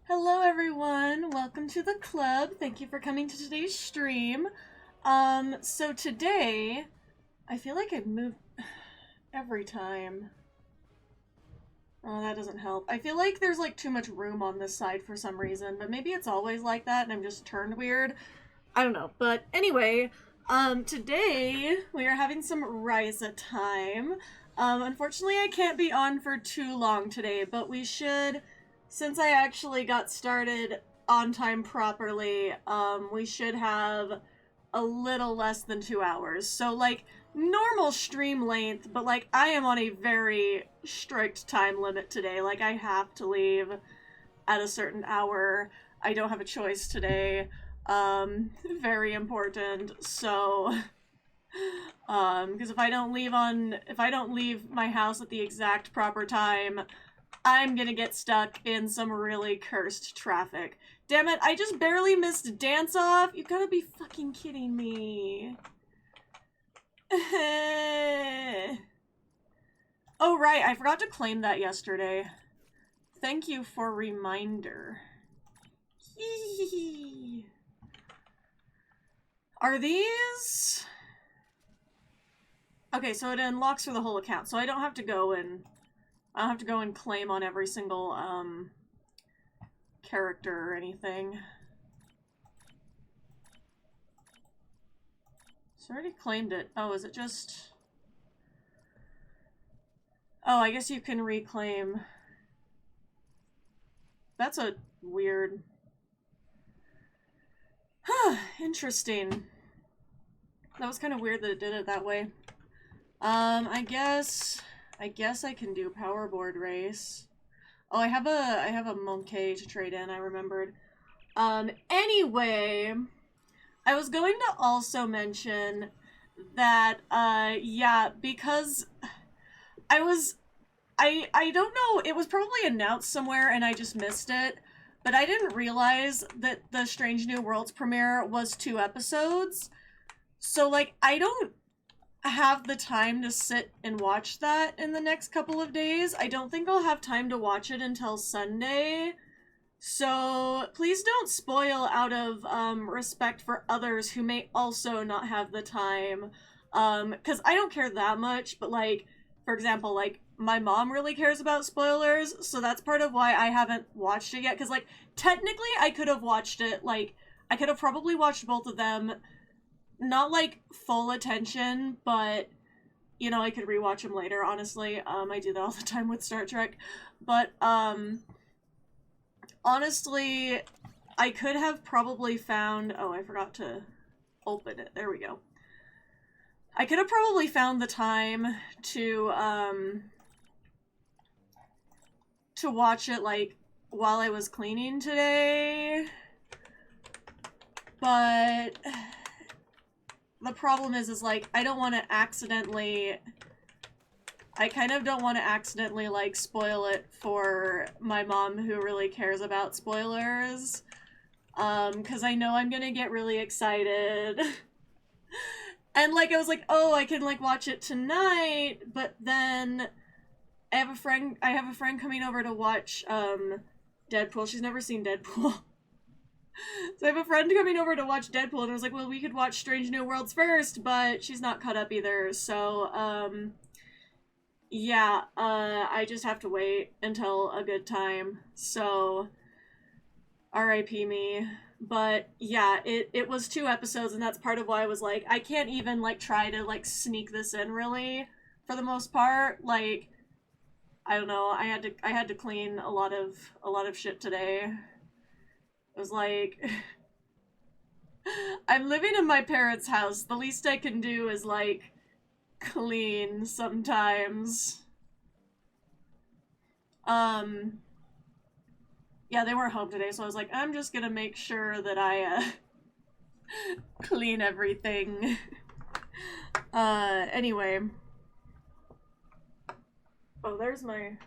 Hello everyone, welcome to the club. Thank you for coming to today's stream. So today, I feel like I've moved every time. Oh, that doesn't help. I feel like there's like too much room on this side for some reason, but maybe it's always like that and I'm just turned weird. I don't know, but anyway, today we are having some Risa time. Unfortunately I can't be on for too long today, but we should... Since I actually got started on time properly, we should have a little less than 2 hours. So, like, normal stream length, but, like, I am on a very strict time limit today. Like, I have to leave at a certain hour. I don't have a choice today. Very important. So, because if I don't leave my house at the exact proper time, I'm gonna get stuck in some really cursed traffic. Damn it, I just barely missed Dance Off! You gotta be fucking kidding me. Oh right, I forgot to claim that yesterday. Thank you for reminder. Are these... Okay, so it unlocks for the whole account, so I don't have to go and... I don't have to go and claim on every single, character or anything. So I already claimed it. Oh, is it just... Oh, I guess you can reclaim. That's a weird... Interesting. That was kind of weird that it did it that way. I guess I can do powerboard race. Oh, I have a monkey to trade in, I remembered. Anyway, I was going to also mention that, yeah, because I don't know, it was probably announced somewhere and I just missed it, but I didn't realize that the Strange New Worlds premiere was 2 episodes. So, like, I don't have the time to sit and watch that in the next couple of days. I don't think I'll have time to watch it until Sunday. So please don't spoil out of respect for others who may also not have the time. Because I don't care that much, but like, for example, like, my mom really cares about spoilers, so that's part of why I haven't watched it yet. Because, like, technically I could have watched it, like, I could have probably watched both of them. Not, like, full attention, but, you know, I could rewatch them later, honestly. I do that all the time with Star Trek. But, honestly, I could have probably found... Oh, I forgot to open it. There we go. I could have probably found the time to watch it, like, while I was cleaning today. But... the problem is like, I don't want to accidentally... I kind of don't want to accidentally, like, spoil it for my mom who really cares about spoilers. Because I know I'm gonna get really excited And, like, I was like, oh, I can, like, watch it tonight, but then I have a friend coming over to watch, Deadpool. She's never seen Deadpool. So I have a friend coming over to watch Deadpool, and I was like, well, we could watch Strange New Worlds first, but she's not caught up either, so, yeah, I just have to wait until a good time, so R.I.P. me. But yeah, it was 2 episodes, and that's part of why I was like, I can't even like try to like sneak this in really for the most part. Like, I don't know, I had to clean a lot of shit today. It was like I'm living in my parents' house. The least I can do is like clean sometimes. Yeah, they weren't home today, so I was like, I'm just gonna make sure that I, clean everything. Anyway. Oh, there's my...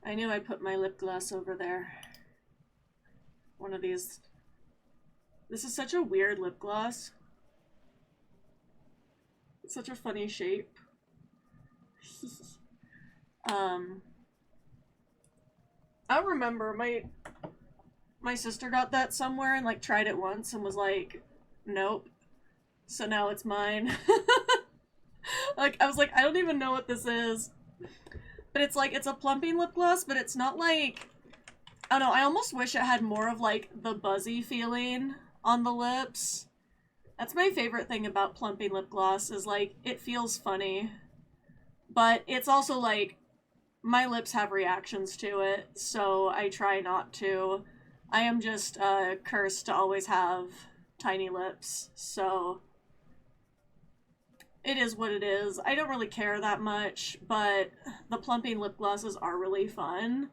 I knew I put my lip gloss over there. One of these... This is such a weird lip gloss. It's such a funny shape. I remember my sister got that somewhere and like tried it once and was like, nope. So now it's mine. Like, I was like, I don't even know what this is. But it's like, it's a plumping lip gloss, but it's not like, I don't know, I almost wish it had more of like the buzzy feeling on the lips. That's my favorite thing about plumping lip gloss is like, it feels funny. But it's also like, my lips have reactions to it, so I try not to. I am just cursed to always have tiny lips, so it is what it is. I don't really care that much, but the plumping lip glosses are really fun.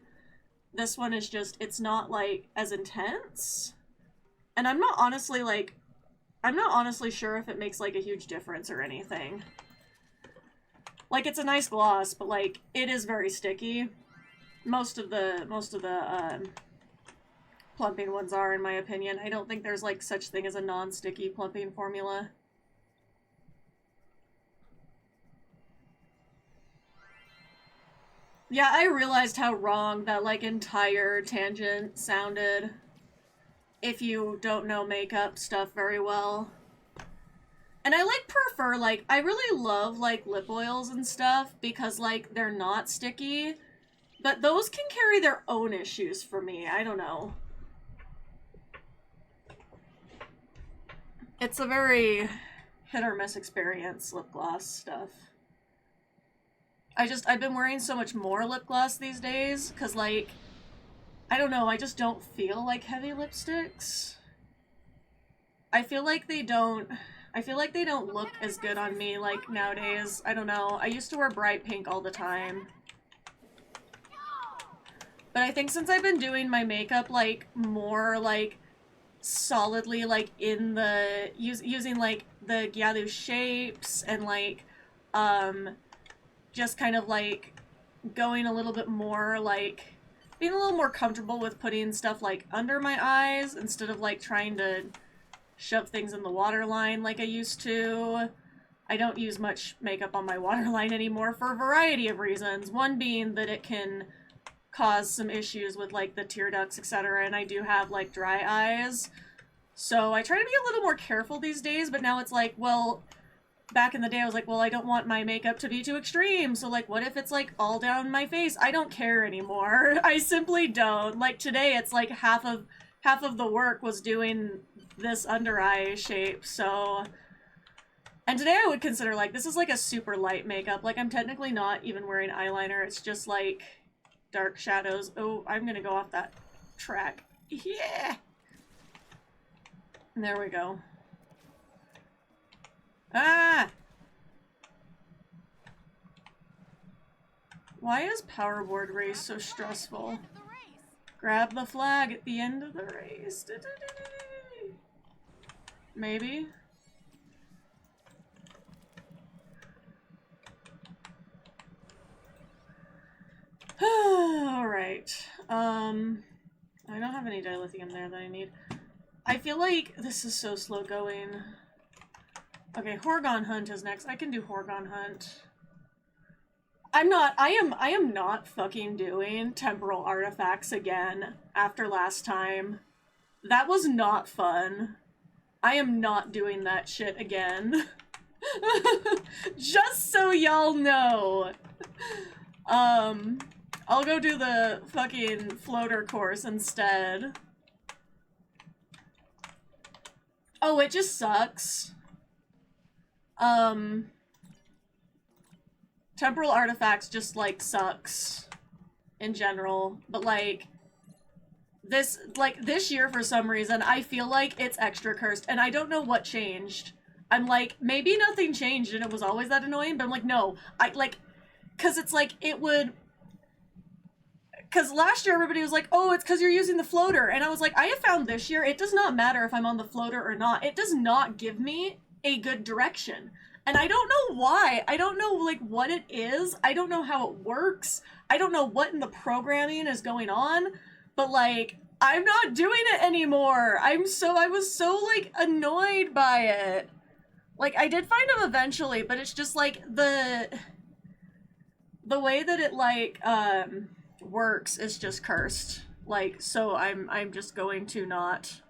This one is just, it's not like as intense. And I'm not honestly sure if it makes like a huge difference or anything. Like, it's a nice gloss, but like, it is very sticky. Most of the plumping ones are, in my opinion. I don't think there's like such thing as a non-sticky plumping formula. Yeah, I realized how wrong that like entire tangent sounded if you don't know makeup stuff very well. And I like prefer like, I really love like lip oils and stuff because like they're not sticky, but those can carry their own issues for me. I don't know. It's a very hit or miss experience, lip gloss stuff. I've been wearing so much more lip gloss these days because like, I don't know, I just don't feel like heavy lipsticks. I feel like they don't look as good on me like nowadays. I don't know. I used to wear bright pink all the time. But I think since I've been doing my makeup like more like solidly like in the using like the Jazi shapes and like just kind of like going a little bit more like being a little more comfortable with putting stuff like under my eyes instead of like trying to shove things in the waterline like I used to. I don't use much makeup on my waterline anymore for a variety of reasons. One being that it can cause some issues with like the tear ducts, etc. And I do have like dry eyes. So I try to be a little more careful these days, but now it's like, well, back in the day I was like, well, I don't want my makeup to be too extreme. So like, what if it's like all down my face? I don't care anymore. I simply don't. Like today it's like half of the work was doing this under eye shape, so... And today I would consider, like, this is like a super light makeup. Like, I'm technically not even wearing eyeliner. It's just, like, dark shadows. Oh, I'm gonna go off that track. Yeah! There we go. Ah! Why is Powerboard Race so stressful? Grab the flag at the end of the race. Maybe? Alright. I don't have any dilithium there that I need. I feel like this is so slow going. Okay, Horgon Hunt is next. I can do Horgon Hunt. I am not fucking doing temporal artifacts again after last time. That was not fun. I am not doing that shit again. Just so y'all know. I'll go do the fucking floater course instead. Oh, it just sucks. Temporal artifacts just, like, sucks in general, but, like, this year, for some reason, I feel like it's extra cursed, and I don't know what changed. I'm like, maybe nothing changed and it was always that annoying, but I'm like, no, cause it's like, cause last year everybody was like, oh, it's cause you're using the floater, and I was like, I have found this year, it does not matter if I'm on the floater or not, it does not give me a good direction. And I don't know why. I don't know, like, what it is. I don't know how it works. I don't know what in the programming is going on. But, like, I'm not doing it anymore. I was so, like, annoyed by it. Like, I did find them eventually, but it's just, like, the way that it, like, works is just cursed. Like, so I'm just going to not,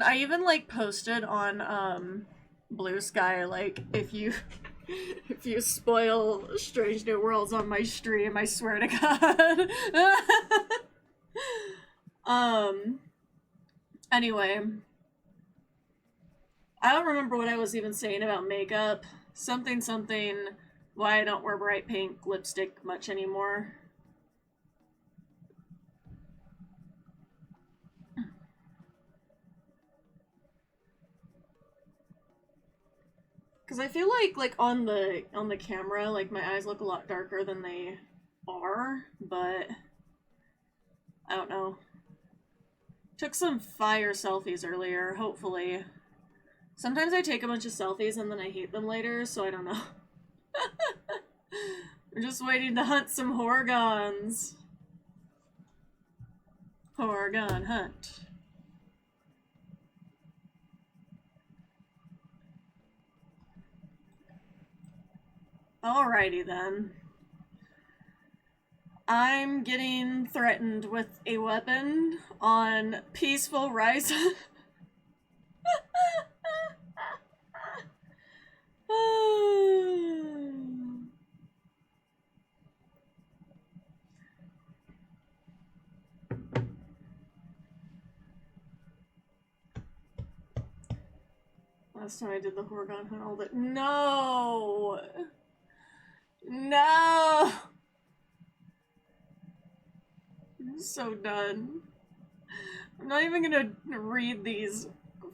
I even like posted on Blue Sky, like, if you spoil Strange New Worlds on my stream, I swear to God. Anyway, I don't remember what I was even saying about makeup. Something why I don't wear bright pink lipstick much anymore. Because I feel like on the camera, like, my eyes look a lot darker than they are, but I don't know. Took some fire selfies earlier, hopefully. Sometimes I take a bunch of selfies and then I hate them later, so I don't know. I'm just waiting to hunt some Horgons. Horgon hunt. Alrighty then. I'm getting threatened with a weapon on peaceful Risa. Last time I did the Horgon hunt, all that. No! No! I'm so done. I'm not even gonna read these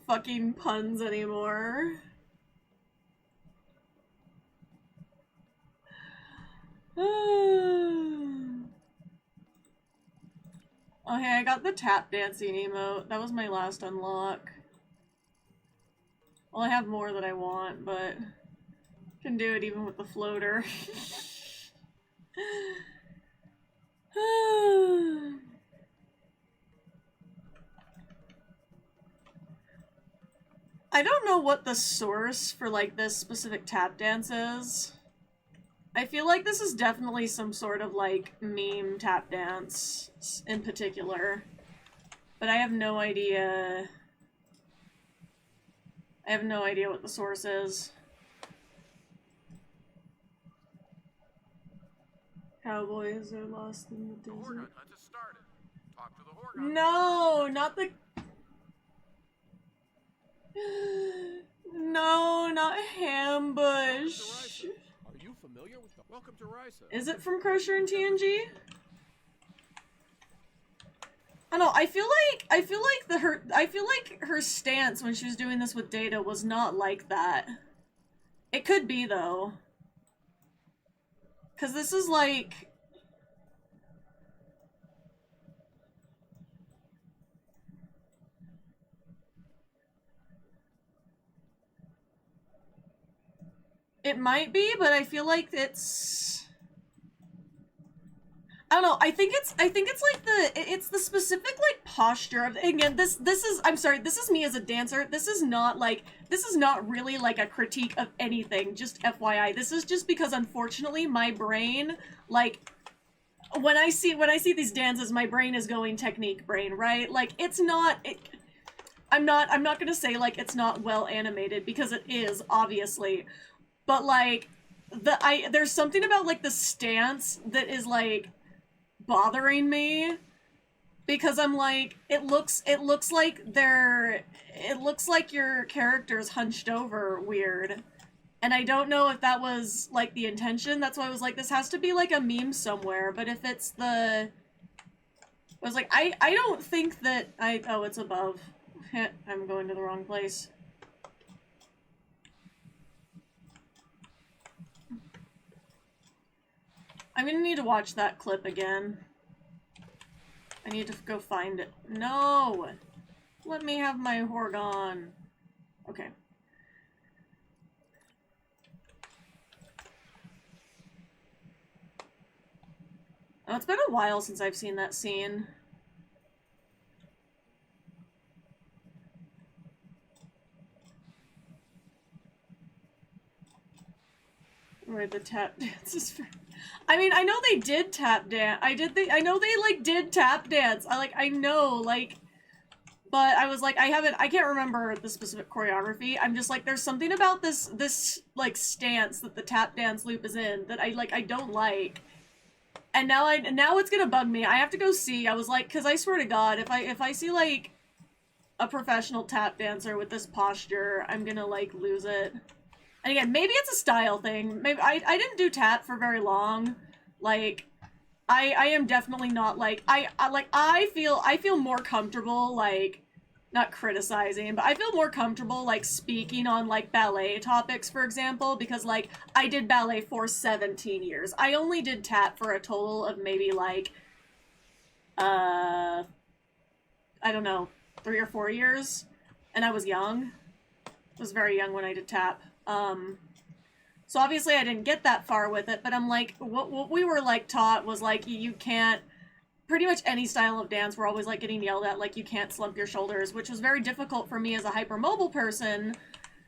fucking puns anymore. Oh hey, I got the tap dancing emote. That was my last unlock. Well, I have more that I want, but can do it even with the floater. I don't know what the source for, like, this specific tap dance is. I feel like this is definitely some sort of, like, meme tap dance in particular. But I have no idea. I have no idea what the source is. Cowboys are lost in the desert. No, not the... No, not Hambush. Are you familiar with the... Welcome to Risa. Is it from Crusher and TNG? I don't know, I feel like her stance when she was doing this with Data was not like that. It could be though. 'Cause this is like... It might be, but I feel like it's... I don't know. I think it's like it's the specific like posture of, again, this is, I'm sorry, this is me as a dancer. This is not really like a critique of anything, just FYI. This is just because unfortunately my brain, like, when I see these dances, my brain is going technique brain, right? Like, it's not I'm not gonna say like it's not well animated, because it is, obviously. But like there's something about like the stance that is like bothering me, because I'm like, it looks like your character's hunched over weird, and I don't know if that was like the intention. That's why I was like, this has to be like a meme somewhere. But if it's I was like, I don't think that oh, it's above. I'm going to the wrong place. I'm gonna need to watch that clip again. I need to go find it. No! Let me have my Horgon. Okay. Oh, it's been a while since I've seen that scene. Where the tap dance is for... I mean, I know they did tap dance. I know they, like, did tap dance. I know, like... But I was like, I can't remember the specific choreography. I'm just like, there's something about this, like, stance that the tap dance loop is in that I don't like. And now it's gonna bug me. I have to go see. I was like, because I swear to God, if I see, like, a professional tap dancer with this posture, I'm gonna, like, lose it. And again, maybe it's a style thing. Maybe I didn't do tap for very long. Like, I am definitely not like, I feel more comfortable, like, not criticizing, but I feel more comfortable, like, speaking on, like, ballet topics, for example, because, like, I did ballet for 17 years. I only did tap for a total of maybe, like, I don't know, 3 or 4 years, and I was young. I was very young when I did tap. So obviously I didn't get that far with it, but I'm like, what we were, like, taught was, like, you can't, pretty much any style of dance, we're always, like, getting yelled at, like, you can't slump your shoulders, which was very difficult for me as a hypermobile person,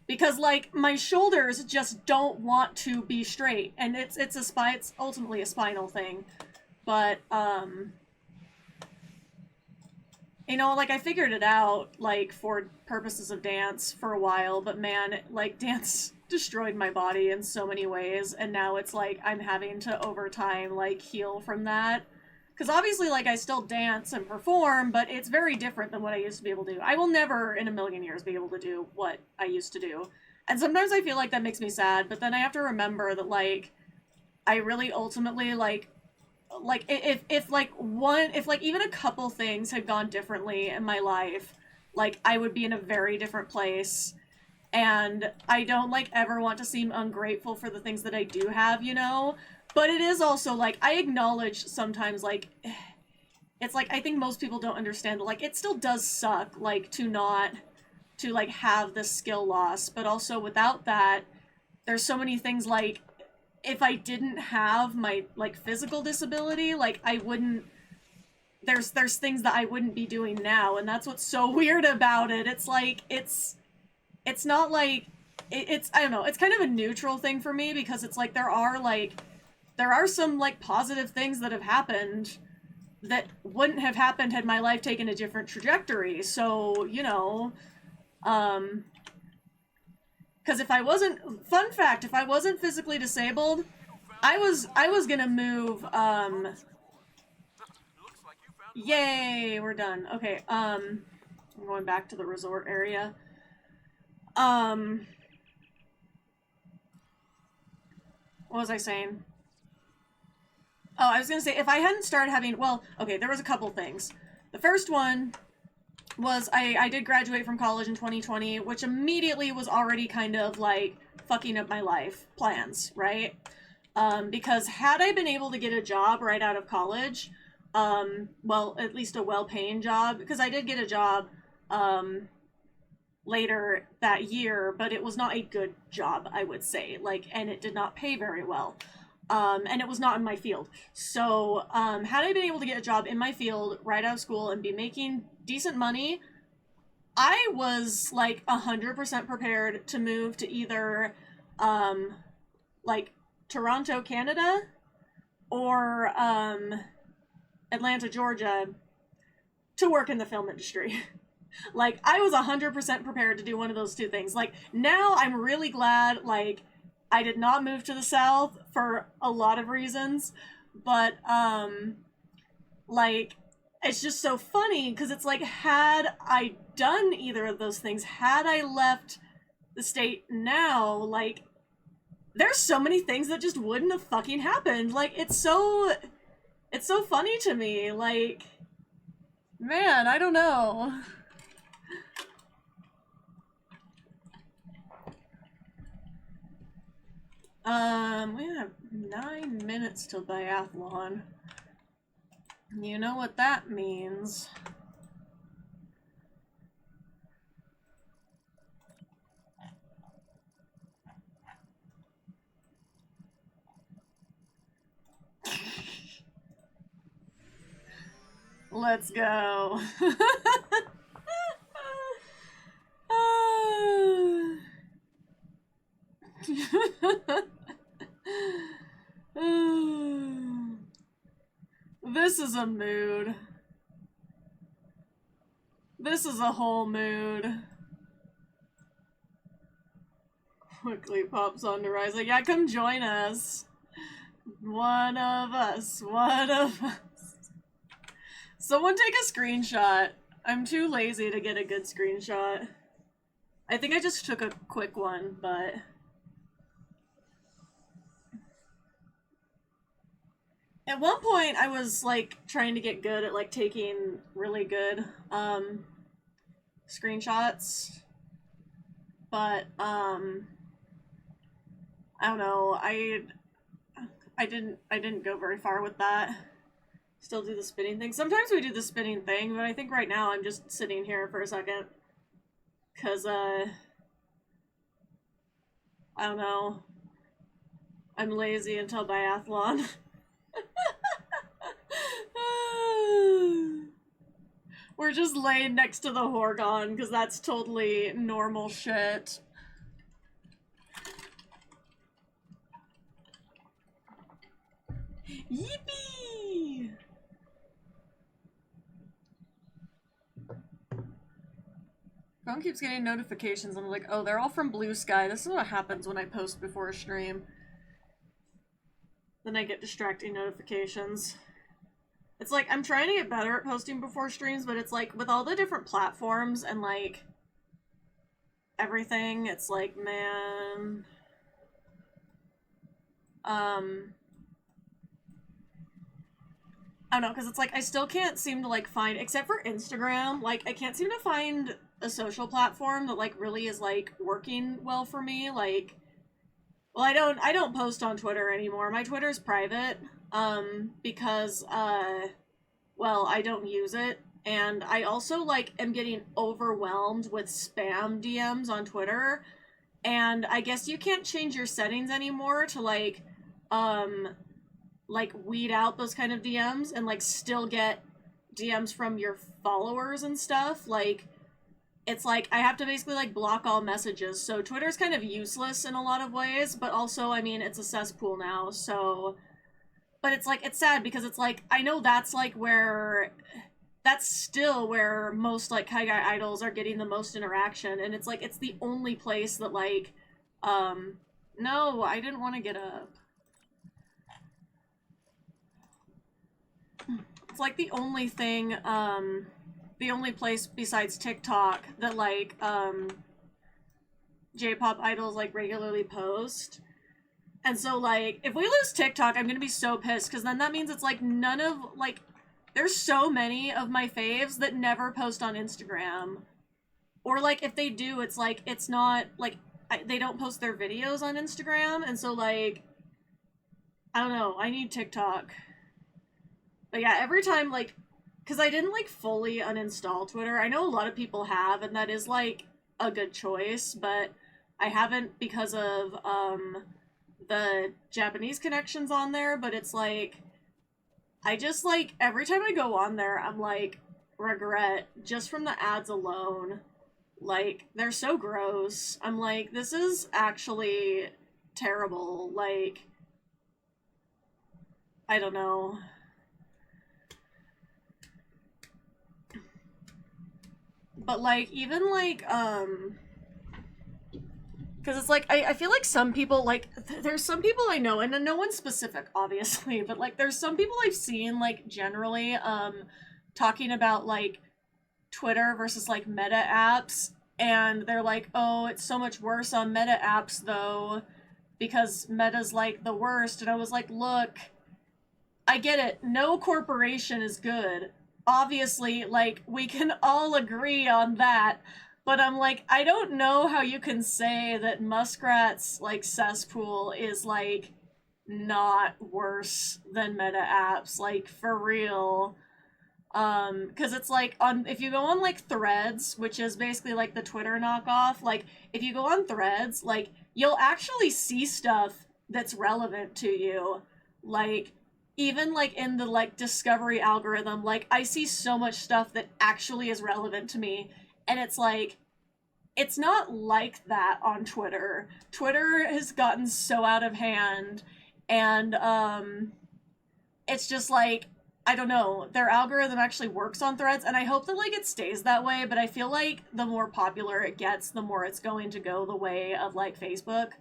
because, like, my shoulders just don't want to be straight, and it's ultimately a spinal thing, but, you know, like, I figured it out, like, for purposes of dance for a while, but man, like, dance destroyed my body in so many ways, and now it's like I'm having to, over time, like, heal from that. Because obviously, like, I still dance and perform, but it's very different than what I used to be able to do. I will never in a million years be able to do what I used to do. And sometimes I feel like that makes me sad, but then I have to remember that, like, I really ultimately, like, if even a couple things had gone differently in my life, like, I would be in a very different place. And I don't, like, ever want to seem ungrateful for the things that I do have, you know? But it is also, like, I acknowledge sometimes, like, it's like, I think most people don't understand, like, it still does suck, like, to have this skill loss, but also without that, there's so many things, like, if I didn't have my, like, physical disability, like, I wouldn't, there's things that I wouldn't be doing now, and that's what's so weird about it. It's like, it's not like, it's, I don't know, it's kind of a neutral thing for me, because it's like, there are some, like, positive things that have happened that wouldn't have happened had my life taken a different trajectory, so, you know, because if I wasn't, fun fact, if I wasn't physically disabled, I was gonna move, yay, we're done. Okay, I'm going back to the resort area. What was I saying? Oh, I was gonna say, if I hadn't started having, well, okay, there was a couple things. The first one was I did graduate from college in 2020, which immediately was already kind of, like, fucking up my life plans, right? Because had I been able to get a job right out of college, well, at least a well-paying job, because I did get a job, later that year, but it was not a good job, I would say, like, and it did not pay very well. and it was not in my field. So, had I been able to get a job in my field right out of school and be making decent money, I was like 100% prepared to move to either, like Toronto, Canada, or Atlanta, Georgia, to work in the film industry. Like, I was 100% prepared to do one of those two things. Like, now I'm really glad, like, I did not move to the South for a lot of reasons, but, like, it's just so funny, because it's like, had I done either of those things, had I left the state now, like, there's so many things that just wouldn't have fucking happened. Like, it's so funny to me. Like, man, I don't know. We have 9 minutes till biathlon. You know what that means. Let's go. This is a mood. This is a whole mood. Quickly pops on to Risa. Yeah, come join us. One of us. One of us. Someone take a screenshot. I'm too lazy to get a good screenshot. I think I just took a quick one, but... At one point, I was, like, trying to get good at, like, taking really good, screenshots. But, I don't know, I didn't go very far with that. Still do the spinning thing. Sometimes we do the spinning thing, but I think right now I'm just sitting here for a second. 'Cause, I don't know. I'm lazy until biathlon. We're just laying next to the Horgon, because that's totally normal shit. Yippee! Phone keeps getting notifications, and I'm like, oh, they're all from Blue Sky. This is what happens when I post before a stream. Then I get distracting notifications. It's like, I'm trying to get better at posting before streams, but it's like, with all the different platforms and, like, everything, it's like, man... I don't know, because it's like, I still can't seem to, like, find, except for Instagram, like, I can't seem to find a social platform that, like, really is, like, working well for me, like... Well, I don't post on Twitter anymore. My Twitter's private, because, well, I don't use it, and I also, like, am getting overwhelmed with spam DMs on Twitter, and I guess you can't change your settings anymore to, like, weed out those kind of DMs and, like, still get DMs from your followers and stuff, like... It's like, I have to basically, like, block all messages, so Twitter's kind of useless in a lot of ways, but also, I mean, it's a cesspool now, so... But it's, like, it's sad, because it's, like, I know that's, like, where... That's still where most, like, Kaigai idols are getting the most interaction, and it's, like, it's the only place that, like, No, I didn't want to get up. It's, like, the only thing, the only place besides TikTok that, like, J-pop idols, like, regularly post. And so, like, if we lose TikTok, I'm gonna be so pissed, because then that means it's, like, none of, like, there's so many of my faves that never post on Instagram. Or, like, if they do, it's, like, it's not, like, they don't post their videos on Instagram, and so, like, I don't know, I need TikTok. But yeah, every time, like, because I didn't, like, fully uninstall Twitter. I know a lot of people have, and that is, like, a good choice, but I haven't because of, the Japanese connections on there, but it's like, I just like, every time I go on there, I'm like, regret, just from the ads alone. Like, they're so gross. I'm like, this is actually terrible. Like, I don't know. But like, even like, because it's like, I feel like some people, like, there's some people I know, and no one's specific, obviously, but like, there's some people I've seen, like, generally, talking about, like, Twitter versus, like, meta apps, and they're like, oh, it's so much worse on meta apps, though, because meta's, like, the worst, and I was like, look, I get it, no corporation is good. Obviously, like, we can all agree on that, but I'm like, I don't know how you can say that Muskrat's, like, cesspool is, like, not worse than meta apps, like, for real. Because it's like, if you go on, like, Threads, which is basically, like, the Twitter knockoff, like, if you go on Threads, like, you'll actually see stuff that's relevant to you. Like, even, like, in the, like, discovery algorithm, like, I see so much stuff that actually is relevant to me, and it's like, it's not like that on Twitter. Twitter has gotten so out of hand, and, it's just like, I don't know, their algorithm actually works on Threads, and I hope that, like, it stays that way, but I feel like the more popular it gets, the more it's going to go the way of, like, Facebook.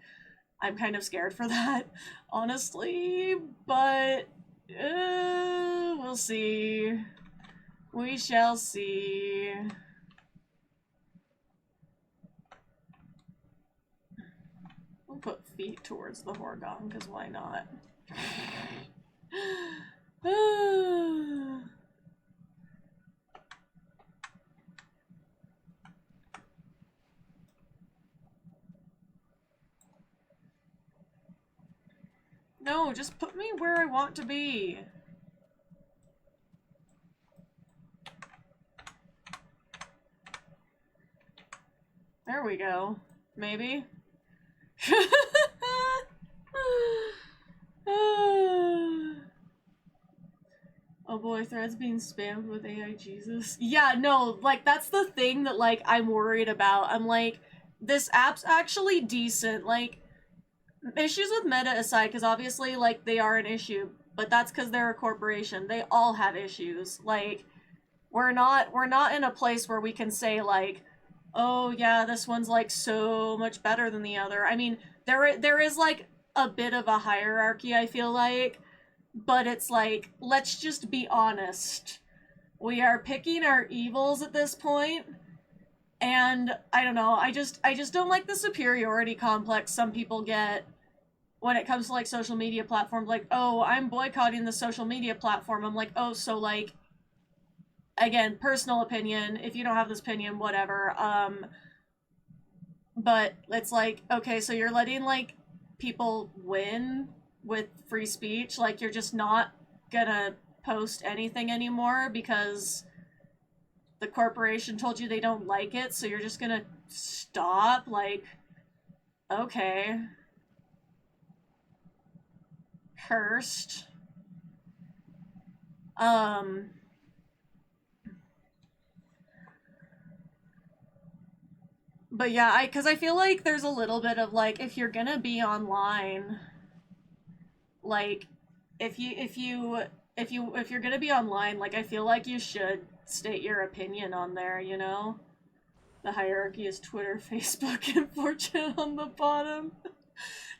I'm kind of scared for that, honestly, but, we'll see. We shall see. We'll put feet towards the Horgon, because why not? No, just put me where I want to be. There we go. Maybe. Oh boy, Threads being spammed with AI Jesus. Yeah, no, like, that's the thing that, like, I'm worried about. I'm like, this app's actually decent. Like, issues with Meta aside, because obviously, like, they are an issue, but that's because they're a corporation. They all have issues. Like, we're not in a place where we can say, like, oh yeah, this one's, like, so much better than the other. I mean, there is, like, a bit of a hierarchy, I feel like, but it's like, let's just be honest. We are picking our evils at this point, and I don't know, I just don't like the superiority complex some people get when it comes to, like, social media platforms. Like, oh, I'm boycotting the social media platform. I'm like, oh, so, like, again, personal opinion, if you don't have this opinion, whatever, but it's like, okay, so you're letting, like, people win with free speech, like, you're just not gonna post anything anymore because the corporation told you they don't like it, so you're just gonna stop? Like, okay. Cursed. But yeah, because I feel like there's a little bit of, like, if you're gonna be online, like, if you're gonna be online, like, I feel like you should state your opinion on there, you know? The hierarchy is Twitter, Facebook, and 4chan on the bottom.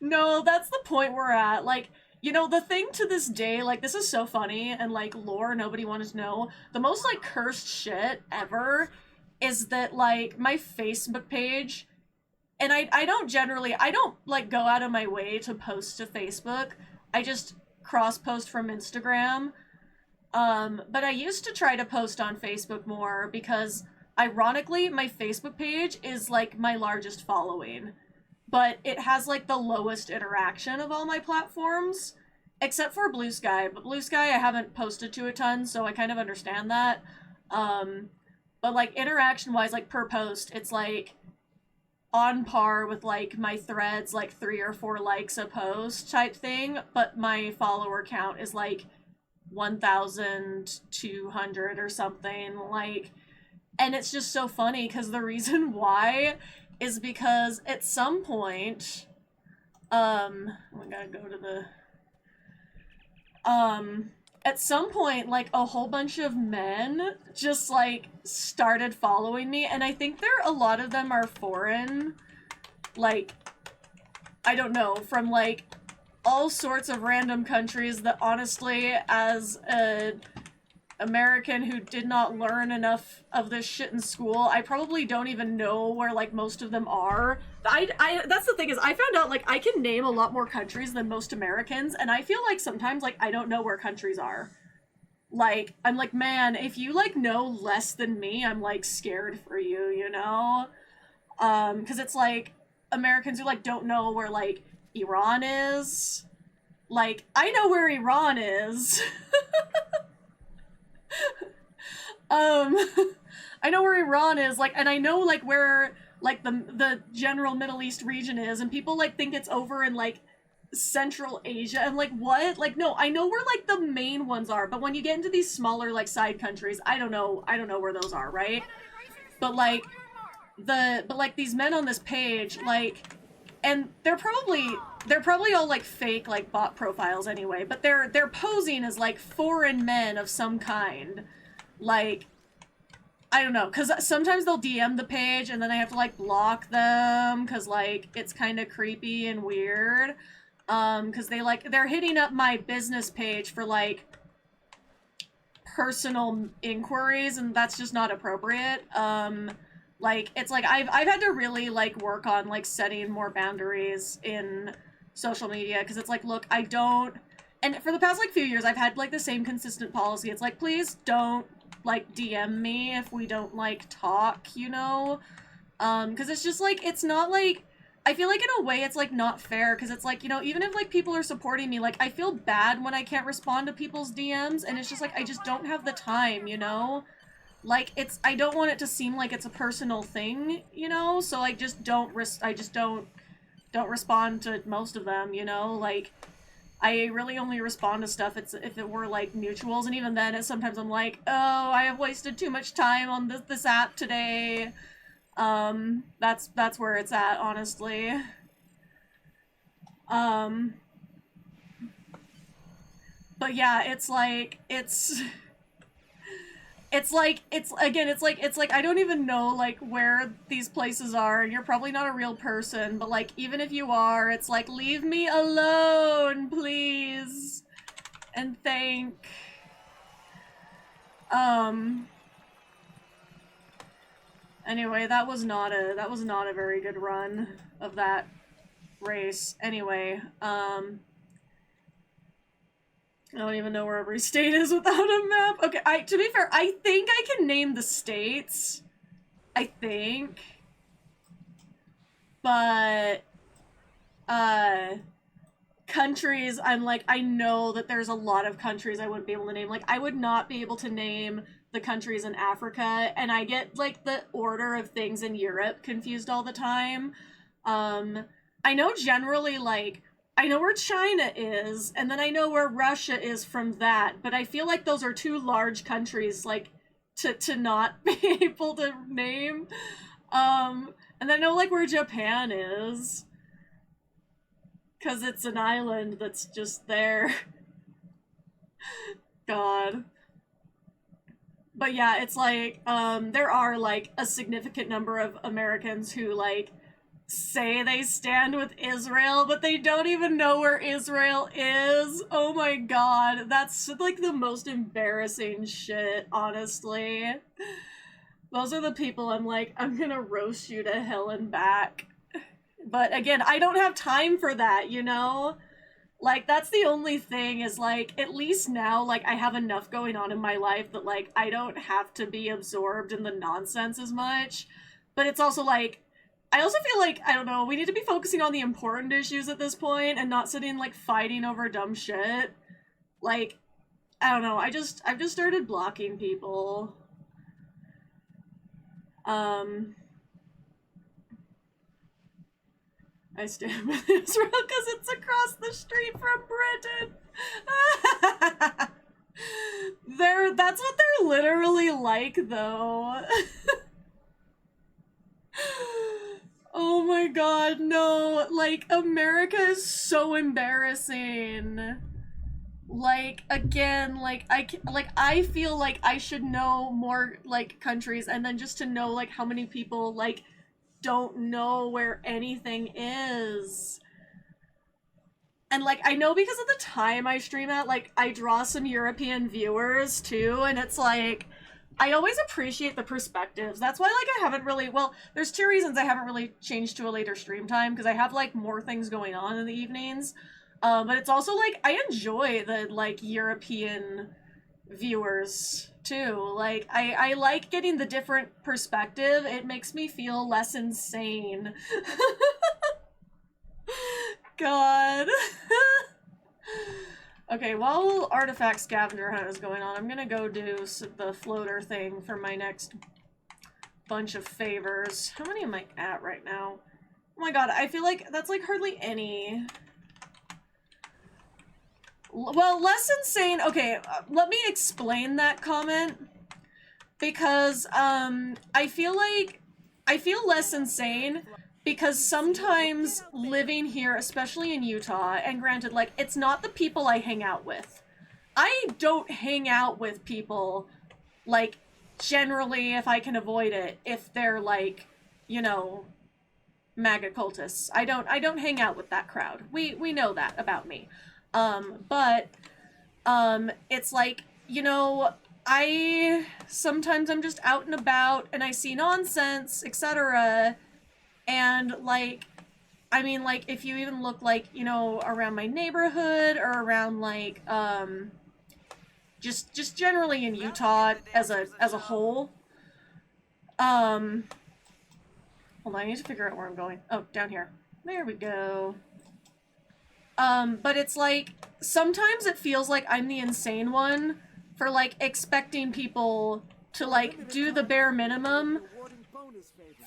No, that's the point we're at. Like, you know, the thing to this day, like, this is so funny, and, like, lore nobody wanted to know, the most, like, cursed shit ever is that, like, my Facebook page, and I don't, like, go out of my way to post to Facebook, I just cross-post from Instagram, but I used to try to post on Facebook more because, ironically, my Facebook page is, like, my largest following, but it has, like, the lowest interaction of all my platforms, except for Blue Sky. But Blue Sky I haven't posted to a ton, so I kind of understand that. But, like, interaction-wise, like, per post, it's, like, on par with like my threads, like 3 or 4 likes a post type thing, but my follower count is like 1,200 or something, like, and it's just so funny because the reason why is because at some point, I gotta go to the, at some point, like, a whole bunch of men just, like, started following me, and I think a lot of them are foreign, like, I don't know, from, like, all sorts of random countries that, honestly, as a American who did not learn enough of this shit in school, I probably don't even know where, like, most of them are. That's the thing, is I found out, like, I can name a lot more countries than most Americans, and I feel like sometimes, like, I don't know where countries are. Like, I'm like, man, if you, like, know less than me, I'm, like, scared for you, you know? Because it's, like, Americans who, like, don't know where, like, Iran is. Like, I know where Iran is. I know where Iran is, like, and I know, like, where, like, the general Middle East region is, and people, like, think it's over in, like, Central Asia. I'm like, what? Like, no, I know where, like, the main ones are, but when you get into these smaller, like, side countries, I don't know where those are, right? But, like, these men on this page, like, and they're probably all, like, fake, like, bot profiles anyway, but they're posing as, like, foreign men of some kind. Like, I don't know, because sometimes they'll DM the page and then I have to, like, block them because, like, it's kind of creepy and weird. Because they're hitting up my business page for, like, personal inquiries, and that's just not appropriate. Like, it's like I've had to really, like, work on, like, setting more boundaries in social media, because it's like, look, I don't, and for the past, like, few years, I've had, like, the same consistent policy. It's like, please don't, like, DM me if we don't, like, talk, you know? Because it's just, like, it's not, like, I feel like in a way it's, like, not fair, because it's like, you know, even if, like, people are supporting me, like, I feel bad when I can't respond to people's DMs, and it's just, like, I just don't have the time, you know? Like, I don't want it to seem like it's a personal thing, you know? So I just don't respond to most of them, you know? Like, I really only respond to stuff if it were, like, mutuals, and even then, sometimes I'm like, oh, I have wasted too much time on this app today. That's where it's at, honestly. But yeah, it's like, I don't even know, like, where these places are. You're probably not a real person, but, like, even if you are, it's like, leave me alone, please. And thank. Anyway, that was not a very good run of that race. Anyway, I don't even know where every state is without a map. Okay, to be fair, I think I can name the states. I think. But, countries, I'm like, I know that there's a lot of countries I wouldn't be able to name. Like, I would not be able to name the countries in Africa, and I get, like, the order of things in Europe confused all the time. I know generally, like, I know where China is, and then I know where Russia is from that, but I feel like those are too large countries, like, to not be able to name. And I know, like, where Japan is, because it's an island that's just there. God. But yeah, it's like, there are, like, a significant number of Americans who, like, say they stand with Israel, but they don't even know where Israel is. Oh my god, that's, like, the most embarrassing shit, honestly. Those are the people I'm like, I'm gonna roast you to hell and back. But again, I don't have time for that, you know? Like, that's the only thing, is, like, at least now, like, I have enough going on in my life that, like, I don't have to be absorbed in the nonsense as much. But it's also, like, I also feel like, I don't know, we need to be focusing on the important issues at this point and not sitting, like, fighting over dumb shit. Like, I don't know, I've just started blocking people. I stand with Israel because it's across the street from Britain. That's what they're literally like, though. Oh my god, no. Like, America is so embarrassing. Like, again, like, I feel like I should know more, like, countries, and then just to know, like, how many people, like, don't know where anything is. And, like, I know because of the time I stream at, like, I draw some European viewers, too, and it's, like, I always appreciate the perspectives. That's why, like, I haven't really, well, there's two reasons I haven't really changed to a later stream time, because I have, like, more things going on in the evenings. But it's also, like, I enjoy the, like, European viewers, too. Like, I like getting the different perspective. It makes me feel less insane. God. Okay, while Artifact Scavenger Hunt is going on, I'm gonna go do the floater thing for my next bunch of favors. How many am I at right now? Oh my god, I feel like that's, like, hardly any. Well, less insane. Okay, let me explain that comment. Because, I feel less insane because sometimes living here, especially in Utah, and granted, like, it's not the people I hang out with. I don't hang out with people, like, generally, if I can avoid it, if they're, like, you know, MAGA cultists. I don't hang out with that crowd. We know that about me. But it's like, you know, sometimes I'm just out and about and I see nonsense, etc. And, like, I mean, like, if you even look, like, you know, around my neighborhood or around, like, just generally in Utah as a whole. Hold on, I need to figure out where I'm going. Oh, down here. There we go. But it's like, sometimes it feels like I'm the insane one for, like, expecting people to, like, do the bare minimum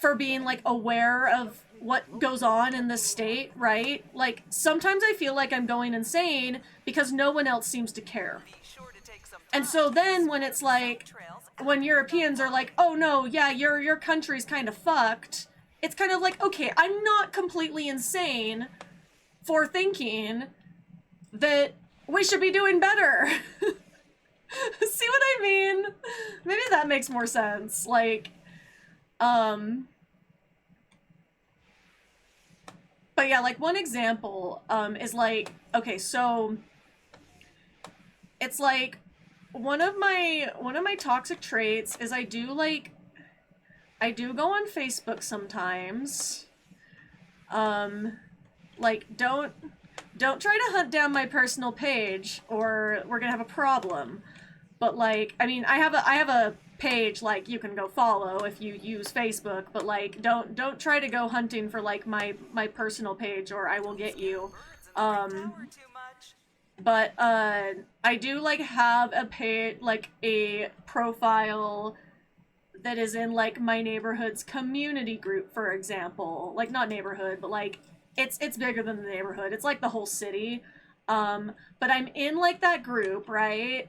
for being, like, aware of what goes on in the state, right? Like, sometimes I feel like I'm going insane because no one else seems to care. And so then when it's like, when Europeans are like, oh no, yeah, your country's kind of fucked, it's kind of like, okay, I'm not completely insane for thinking that we should be doing better. See what I mean? Maybe that makes more sense. Like, but yeah, like, one example, is like, okay, so it's like, one of my toxic traits is I do go on Facebook sometimes. Like, don't try to hunt down my personal page or we're gonna have a problem. But, like, I mean, I have a page, like, you can go follow if you use Facebook, but, like, don't try to go hunting for, like, my personal page or I will get you. But I do, like, have a page, like, a profile that is in, like, my neighborhood's community group, for example. Like, not neighborhood, but, like, it's bigger than the neighborhood. It's like the whole city. But I'm in, like, that group, right?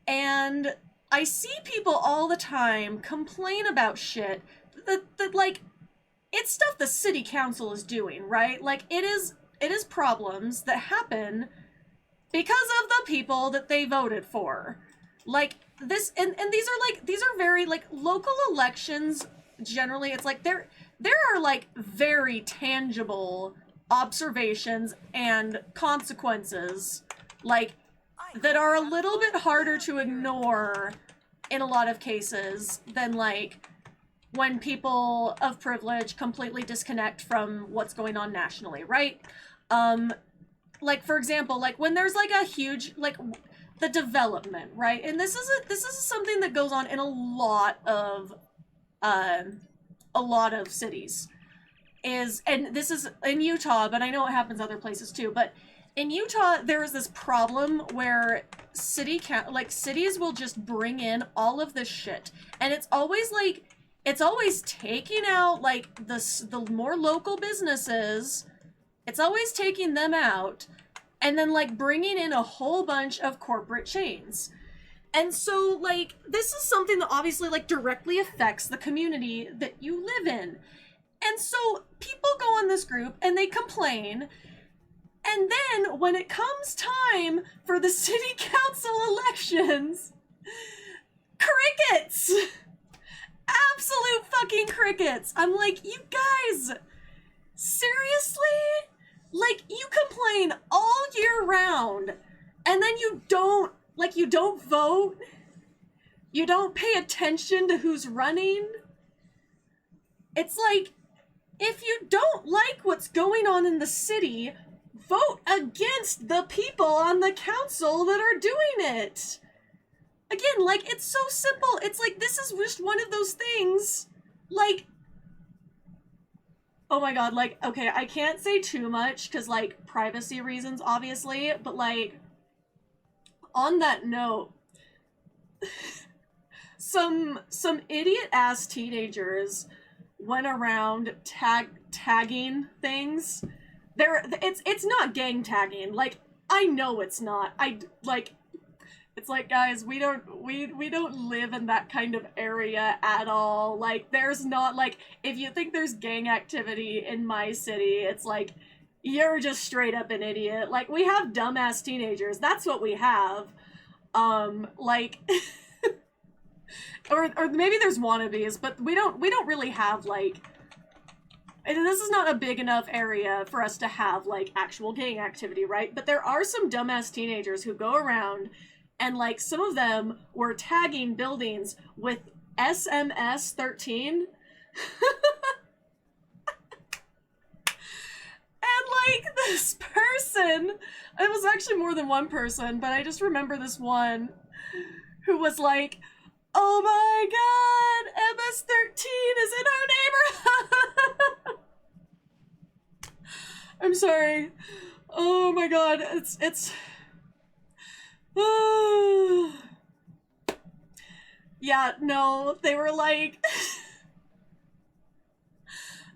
And I see people all the time complain about shit that like, it's stuff the city council is doing, right? Like, it is problems that happen because of the people that they voted for. Like, this, and these are very, like, local elections, generally, it's like, there are, like, very tangible observations and consequences, like, that are a little bit harder to ignore in a lot of cases than, like, when people of privilege completely disconnect from what's going on nationally, right? Like, for example, like, when there's, like, a huge, like, the development, right? And this is something that goes on in a lot of cities. And this is in Utah, but I know it happens other places too, but in Utah, there is this problem where cities will just bring in all of this shit. And it's always, like, taking out, like, the more local businesses It's always taking them out and then like bringing in a whole bunch of corporate chains. And so like this is something that obviously like directly affects the community that you live in. And so people go in this group and they complain. And then when it comes time for the city council elections, crickets! Absolute fucking crickets! I'm like, you guys, seriously? Like, you complain all year round, and then you don't vote? You don't pay attention to who's running? It's like, if you don't like what's going on in the city, vote against the people on the council that are doing it. Again, like, it's so simple. It's like, this is just one of those things, like, oh my god, like, okay, I can't say too much, because, like, privacy reasons, obviously, but, like, on that note, some idiot-ass teenagers went around tagging things. It's not gang tagging. Like, I know it's not. It's like, guys, we don't live in that kind of area at all. Like, there's not, like, if you think there's gang activity in my city, it's like, you're just straight up an idiot. Like, we have dumbass teenagers. That's what we have. Like, or maybe there's wannabes, but we don't really have, like, and this is not a big enough area for us to have, like, actual gang activity, right? But there are some dumbass teenagers who go around and, like, some of them were tagging buildings with SMS 13. And, like, this person, it was actually more than one person, but I just remember this one who was like, oh my god, MS-13 is in our neighborhood! I'm sorry. Oh my god, it's... Yeah, no, they were like...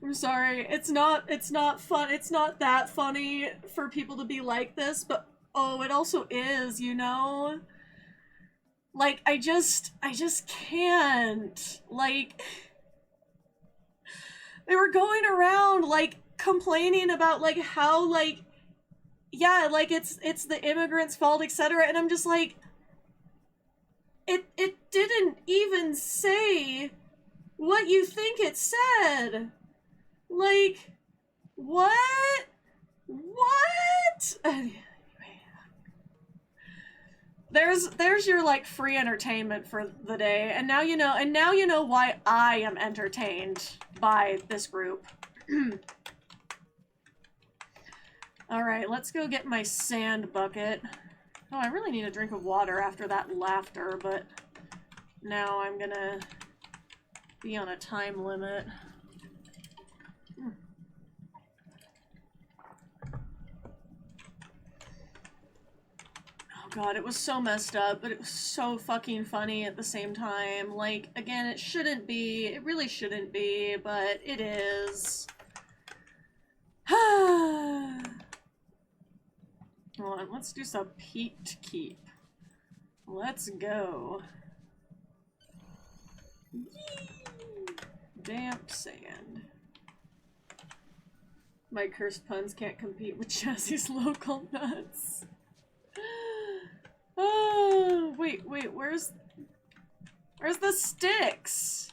I'm sorry, it's not fun, it's not that funny for people to be like this, but oh, it also is, you know? Like, I just can't. Like, they were going around, like, complaining about, like, how, like, yeah, like, it's the immigrants' fault, etc., and I'm just like, it didn't even say what you think it said. Like, what? What? Anyway. There's your, like, free entertainment for the day, and now you know why I am entertained by this group. Alright, let's go get my sand bucket. Oh, I really need a drink of water after that laughter, but now I'm gonna be on a time limit. God, it was so messed up, but it was so fucking funny at the same time. Like, again, it shouldn't be. It really shouldn't be, but it is. Hold on, let's do some peat keep. Let's go. Yee! Damp sand. My cursed puns can't compete with Jazi's local nuts. Oh, wait, where's the sticks?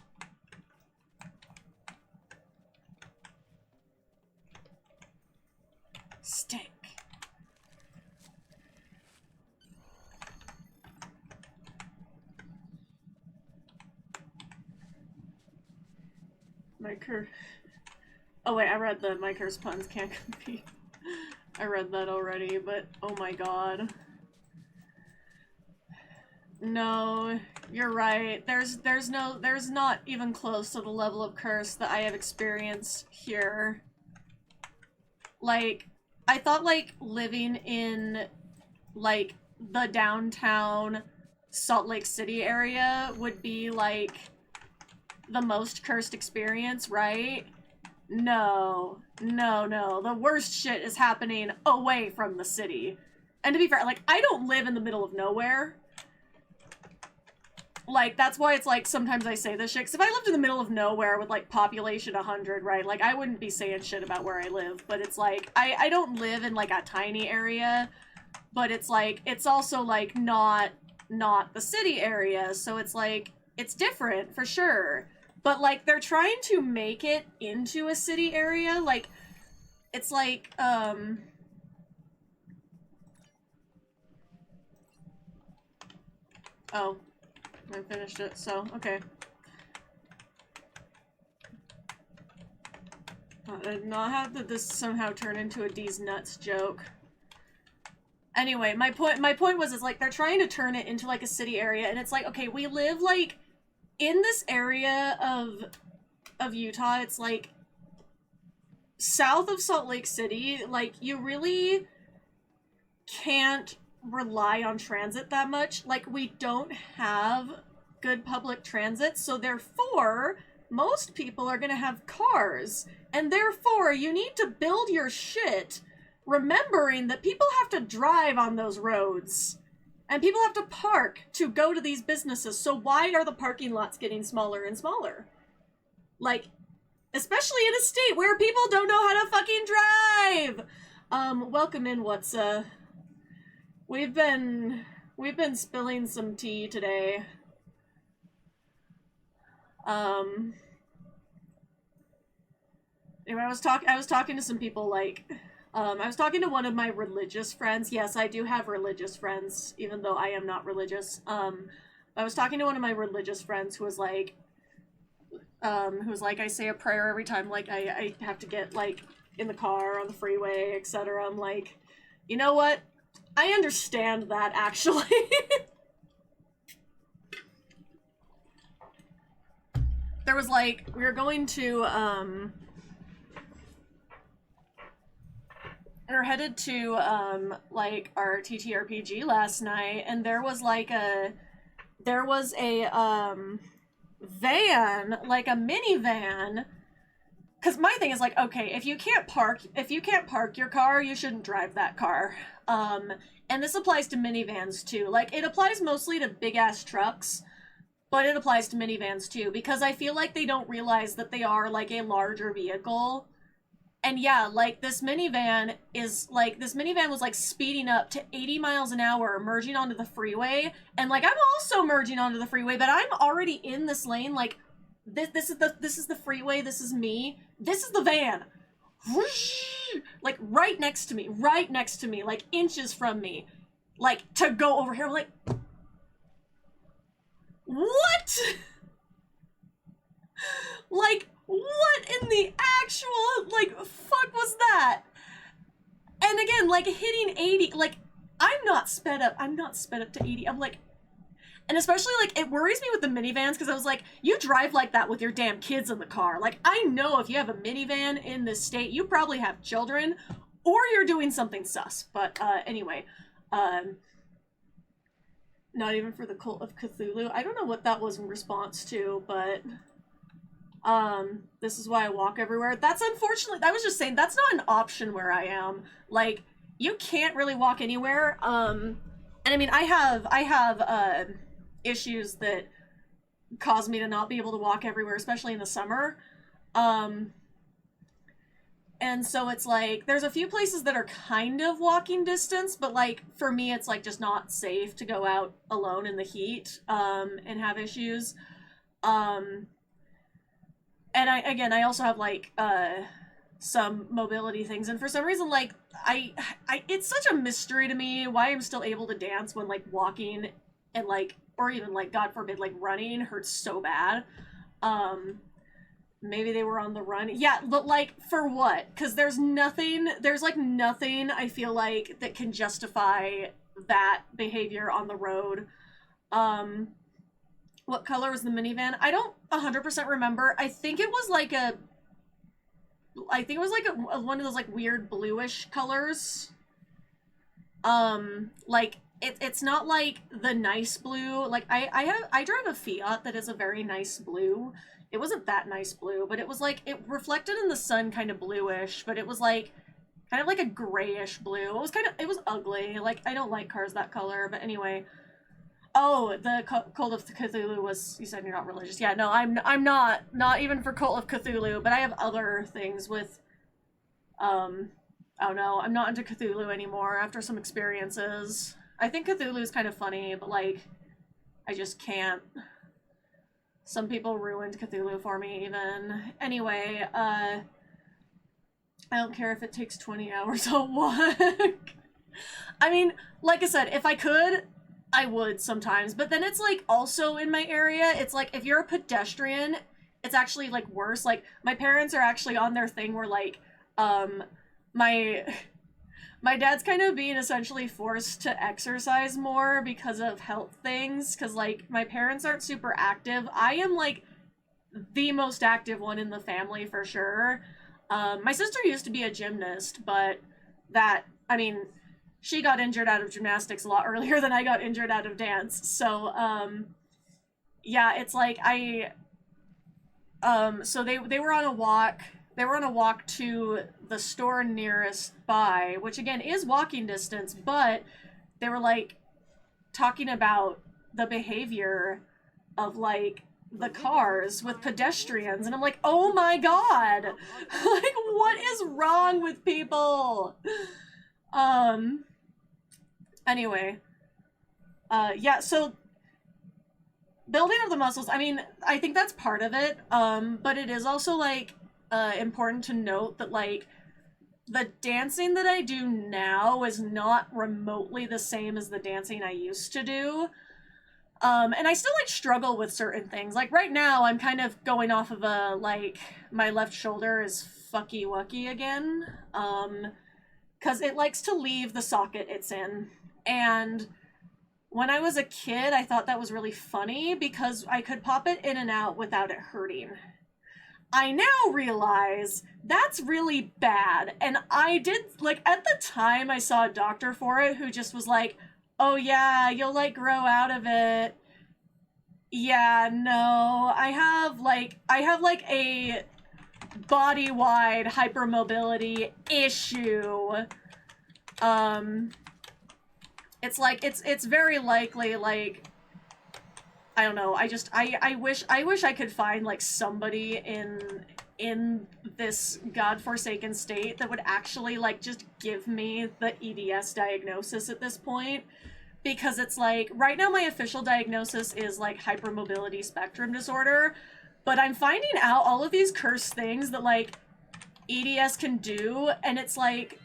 Stick. Oh wait, I read the my cursed puns can't compete. I read that already, but oh my god. No, you're right. There's not even close to the level of curse that I have experienced here. Like, I thought, like, living in, like, the downtown Salt Lake City area would be, like, the most cursed experience, right? No. No, no. The worst shit is happening away from the city. And to be fair, like, I don't live in the middle of nowhere. Like, that's why it's like, sometimes I say this shit. Because if I lived in the middle of nowhere with, like, population 100, right? Like, I wouldn't be saying shit about where I live. But it's like, I don't live in, like, a tiny area. But it's like, it's also, like, not the city area. So it's like, it's different, for sure. But, like, they're trying to make it into a city area. Like, it's like, oh. I finished it, so, okay. I did not have that this somehow turn into a D's nuts joke. Anyway, my point was, is like, they're trying to turn it into, like, a city area, and it's like, okay, we live, like, in this area of Utah. It's, like, south of Salt Lake City. Like, you really can't rely on transit that much. Like, we don't have good public transit, so therefore most people are gonna have cars, and therefore you need to build your shit remembering that people have to drive on those roads and people have to park to go to these businesses. So why are the parking lots getting smaller and smaller? Like, especially in a state where people don't know how to fucking drive. Welcome in, what's we've been spilling some tea today. Anyway, I was talking to some people, like, I was talking to one of my religious friends. Yes, I do have religious friends, even though I am not religious. I was talking to one of my religious friends who was like, I say a prayer every time, like, I have to get, like, in the car, on the freeway, etc. I'm like, you know what? I understand that, actually. There was, like, we were going to, we were headed to, like, our TTRPG last night, and there was a van, like a minivan. Because my thing is, like, okay, if you can't park your car, you shouldn't drive that car. And this applies to minivans too. Like, it applies mostly to big ass trucks, but it applies to minivans too, because I feel like they don't realize that they are, like, a larger vehicle. And yeah, like, this minivan was, like, speeding up to 80 miles an hour, merging onto the freeway, and, like, I'm also merging onto the freeway, but I'm already in this lane. Like, this is the freeway, this is me, this is the van. Like, right next to me, like, inches from me. Like, to go over here, like, what? Like, what in the actual, like, fuck was that? And again, like, hitting 80, like, I'm not sped up to 80. I'm like, and especially, like, it worries me with the minivans, because I was like, you drive like that with your damn kids in the car. Like, I know if you have a minivan in this state, you probably have children, or you're doing something sus. But, anyway, not even for the Cult of Cthulhu. I don't know what that was in response to, but, this is why I walk everywhere. That's unfortunately, I was just saying, that's not an option where I am. Like, you can't really walk anywhere. And I mean, I have, issues that cause me to not be able to walk everywhere, especially in the summer. And so it's like, there's a few places that are kind of walking distance, but, like, for me, it's, like, just not safe to go out alone in the heat, and have issues. And I also have, like, some mobility things, and for some reason, like, it's such a mystery to me why I'm still able to dance when, like, walking and, like, or even, like, God forbid, like, running hurts so bad. Maybe they were on the run. Yeah, but, like, for what? Because there's nothing, I feel like, that can justify that behavior on the road. What color was the minivan? I don't 100% remember. I think it was like one of those, like, weird bluish colors. Like, it's not like the nice blue. Like I drive a Fiat that is a very nice blue. It wasn't that nice blue, but it was like, it reflected in the sun kind of bluish, but it was like kind of like a grayish blue. It was ugly. Like, I don't like cars that color, but anyway. Oh, the Cult of Cthulhu was, you said you're not religious. Yeah, no, I'm not even for Cult of Cthulhu, but I have other things with, oh no, I'm not into Cthulhu anymore after some experiences. I think Cthulhu is kind of funny, but like, I just can't. Some people ruined Cthulhu for me, even. Anyway, I don't care if it takes 20 hours. I'll walk. I mean, like I said, if I could, I would sometimes. But then it's like, also in my area, it's like, if you're a pedestrian, it's actually like worse. Like, my parents are actually on their thing where like, my dad's kind of being essentially forced to exercise more because of health things, because like my parents aren't super active. I am like the most active one in the family for sure. My sister used to be a gymnast, but I mean, she got injured out of gymnastics a lot earlier than I got injured out of dance. So yeah, it's like so they were on a walk. They were on a walk to the store nearest by, which again is walking distance, but they were like talking about the behavior of like the cars with pedestrians, and I'm like, oh my god, like what is wrong with people? Anyway, yeah, so building of the muscles, I mean, I think that's part of it, but it is also like important to note that like the dancing that I do now is not remotely the same as the dancing I used to do. And I still like struggle with certain things. Like right now I'm kind of going off of a like my left shoulder is fucky wucky again. 'Cause it likes to leave the socket it's in. And when I was a kid, I thought that was really funny because I could pop it in and out without it hurting. I now realize that's really bad. And I did, like, at the time I saw a doctor for it who just was like, oh yeah, you'll, like, grow out of it. Yeah, no, I have, like, a body-wide hypermobility issue. It's, like, it's very likely, like, I don't know, I wish I could find, like, somebody in this godforsaken state that would actually, like, just give me the EDS diagnosis at this point. Because it's, like, right now my official diagnosis is, like, hypermobility spectrum disorder, but I'm finding out all of these cursed things that, like, EDS can do, and it's, like,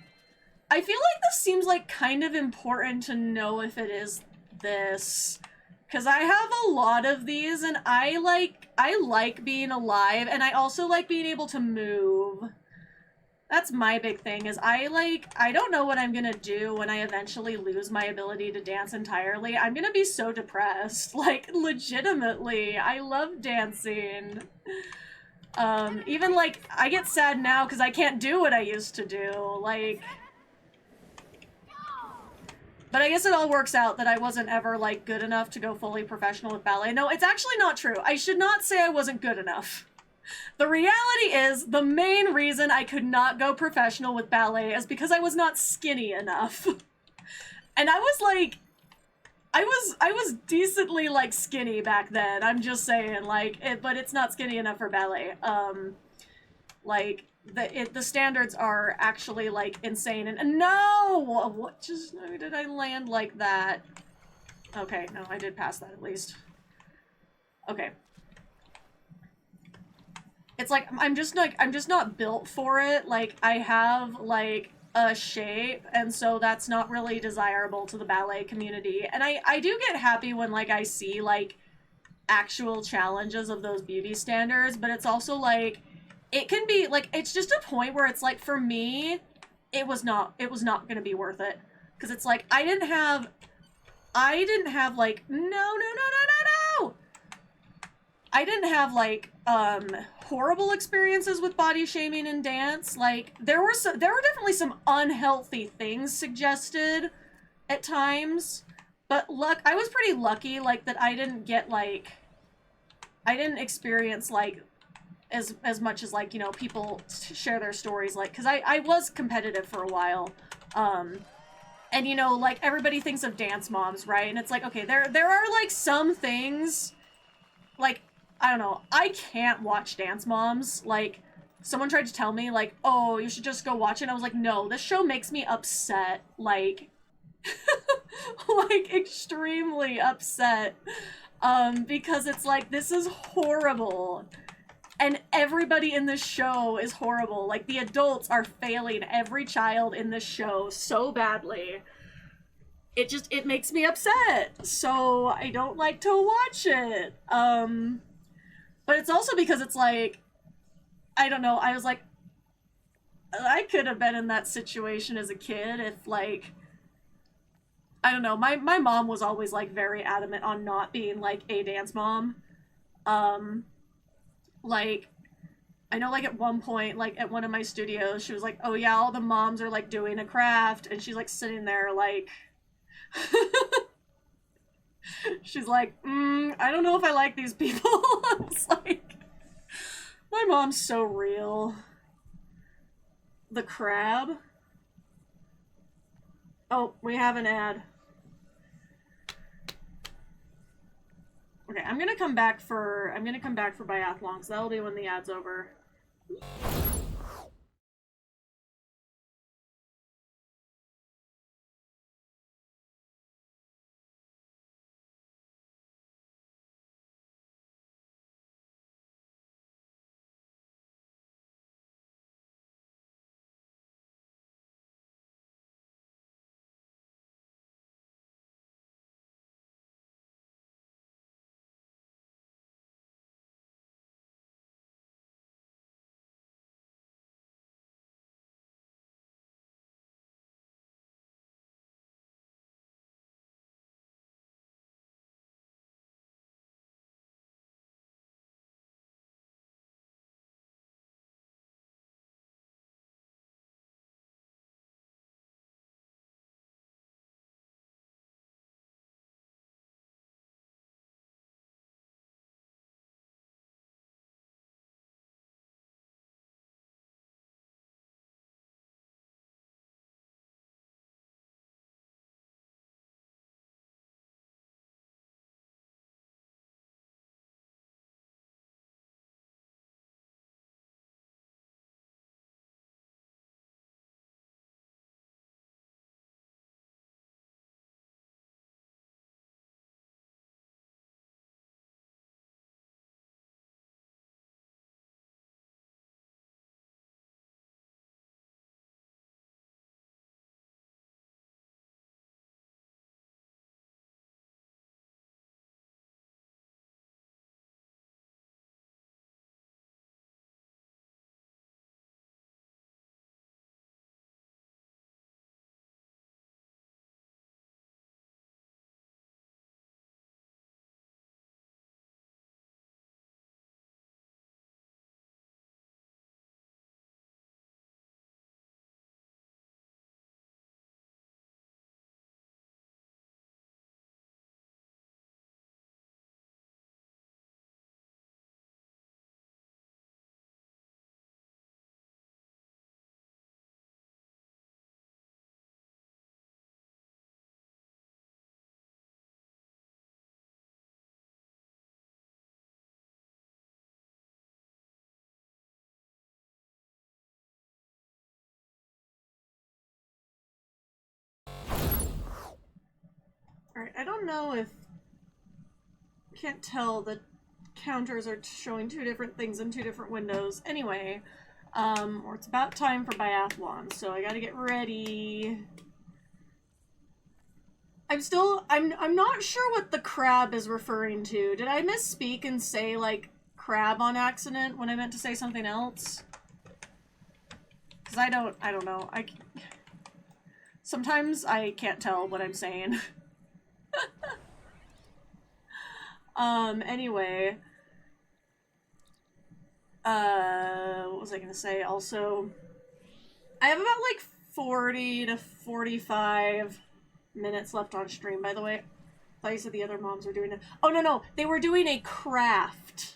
I feel like this seems, like, kind of important to know if it is this. Because I have a lot of these, and I like being alive, and I also like being able to move. That's my big thing, is I don't know what I'm gonna do when I eventually lose my ability to dance entirely. I'm gonna be so depressed. Like, legitimately. I love dancing. Even, like, I get sad now because I can't do what I used to do. Like... But I guess it all works out that I wasn't ever, like, good enough to go fully professional with ballet. No, it's actually not true. I should not say I wasn't good enough. The reality is, the main reason I could not go professional with ballet is because I was not skinny enough. And I was, like... I was decently, like, skinny back then. I'm just saying, like, but it's not skinny enough for ballet. Like... The standards are actually, like, insane, and no! What just, how did I land like that? Okay, no, I did pass that at least. Okay. It's like, I'm just not built for it. Like, I have, like, a shape, and so that's not really desirable to the ballet community. And I do get happy when, like, I see, like, actual challenges of those beauty standards, but it's also, like, it can be, like, it's just a point where it's, like, for me, it was not gonna be worth it. Because it's, like, I didn't have, like, no! I didn't have, like, horrible experiences with body shaming in dance. Like, there were definitely some unhealthy things suggested at times. But I was pretty lucky, like, that I didn't get, like, I didn't experience, like, as much as, like, you know, people share their stories, like, because I was competitive for a while, and, you know, like, everybody thinks of dance moms, right? And it's like, okay, there are, like, some things, like, I don't know, I can't watch Dance Moms. Like, someone tried to tell me, like, oh, you should just go watch it. And I was like, no, this show makes me upset. Like, like, extremely upset. Because it's like, this is horrible. And everybody in this show is horrible. Like, the adults are failing every child in this show so badly. It makes me upset. So I don't like to watch it. But it's also because it's like, I don't know, I was like, I could have been in that situation as a kid if, like, I don't know, my mom was always, like, very adamant on not being, like, a dance mom. Like, I know, like, at one point, like, at one of my studios, she was like, oh yeah, all the moms are, like, doing a craft, and she's, like, sitting there, like, she's like, I don't know if I like these people. It's like, my mom's so real. The crab? Oh, we have an ad. Okay, I'm gonna come back for biathlons. That'll be when the ad's over. Alright, I don't know if... Can't tell the counters are showing two different things in two different windows. Anyway, or it's about time for biathlon, so I gotta get ready. I'm not sure what the crab is referring to. Did I misspeak and say, like, crab on accident when I meant to say something else? Because I don't know. Sometimes I can't tell what I'm saying. Anyway. What was I gonna say? Also, I have about, like, 40 to 45 minutes left on stream, by the way. thought you said the other moms were doing it. Oh, no, no. They were doing a craft.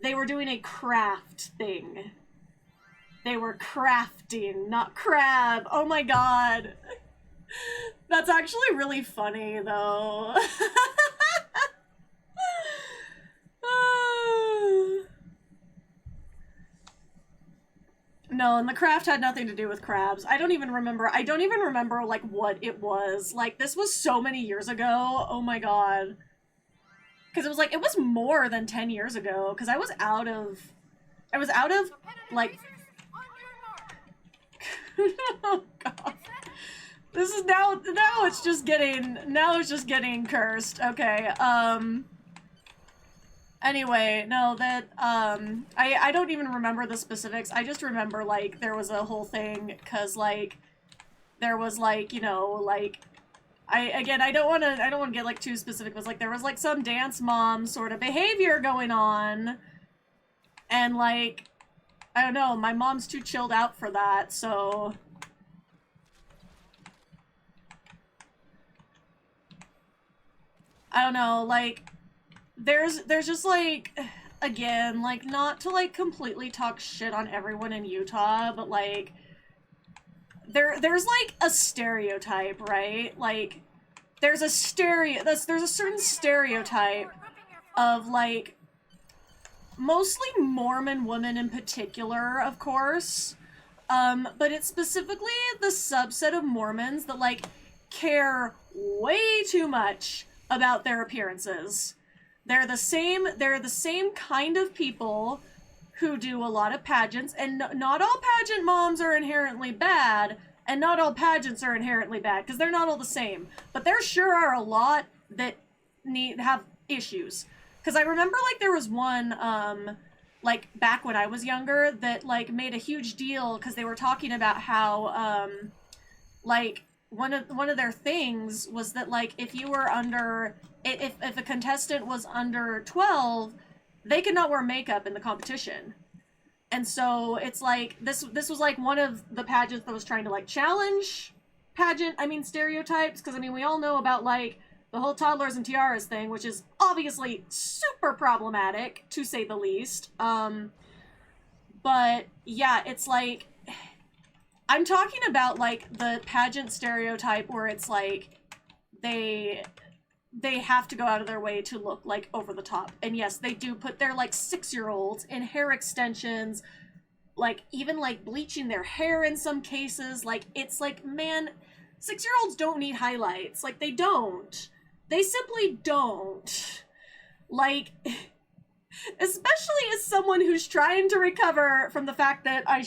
They were doing a craft thing. They were crafting, not crab. Oh my god. That's actually really funny, though. No, and the craft had nothing to do with crabs. I don't even remember, like, what it was. Like, this was so many years ago. Oh my god. Because it was, like, it was more than 10 years ago. Because I was out of, like... Oh god. This is now it's just getting cursed. Okay, anyway, no, that, I don't even remember the specifics. I just remember, like, there was a whole thing, cause, like, there was, like, you know, like, I don't wanna get, like, too specific, but, like, there was, like, some dance mom sort of behavior going on, and, like, I don't know, my mom's too chilled out for that, so... I don't know, like, there's just, like, again, like, not to, like, completely talk shit on everyone in Utah, but, like, there's, like, a stereotype, right? Like, there's a certain stereotype of, like, mostly Mormon women in particular, of course, but it's specifically the subset of Mormons that, like, care way too much about their appearances. They're the same kind of people who do a lot of pageants, and not all pageant moms are inherently bad, and not all pageants are inherently bad, because they're not all the same. But there sure are a lot that have issues. Because I remember, like, there was one, like, back when I was younger, that, like, made a huge deal, because they were talking about how, like, one of their things was that, like, if you were under, if a contestant was under 12, they could not wear makeup in the competition. And so it's like, this was, like, one of the pageants that was trying to, like, challenge stereotypes, because, I mean, we all know about, like, the whole toddlers and tiaras thing, which is obviously super problematic, to say the least. But, yeah, it's like, I'm talking about, like, the pageant stereotype where it's like they have to go out of their way to look, like, over the top. And yes, they do put their, like, 6-year-olds in hair extensions, like, even, like, bleaching their hair in some cases. Like, it's like, man, 6-year-olds don't need highlights. Like, they don't. They simply don't. Like, especially as someone who's trying to recover from the fact that I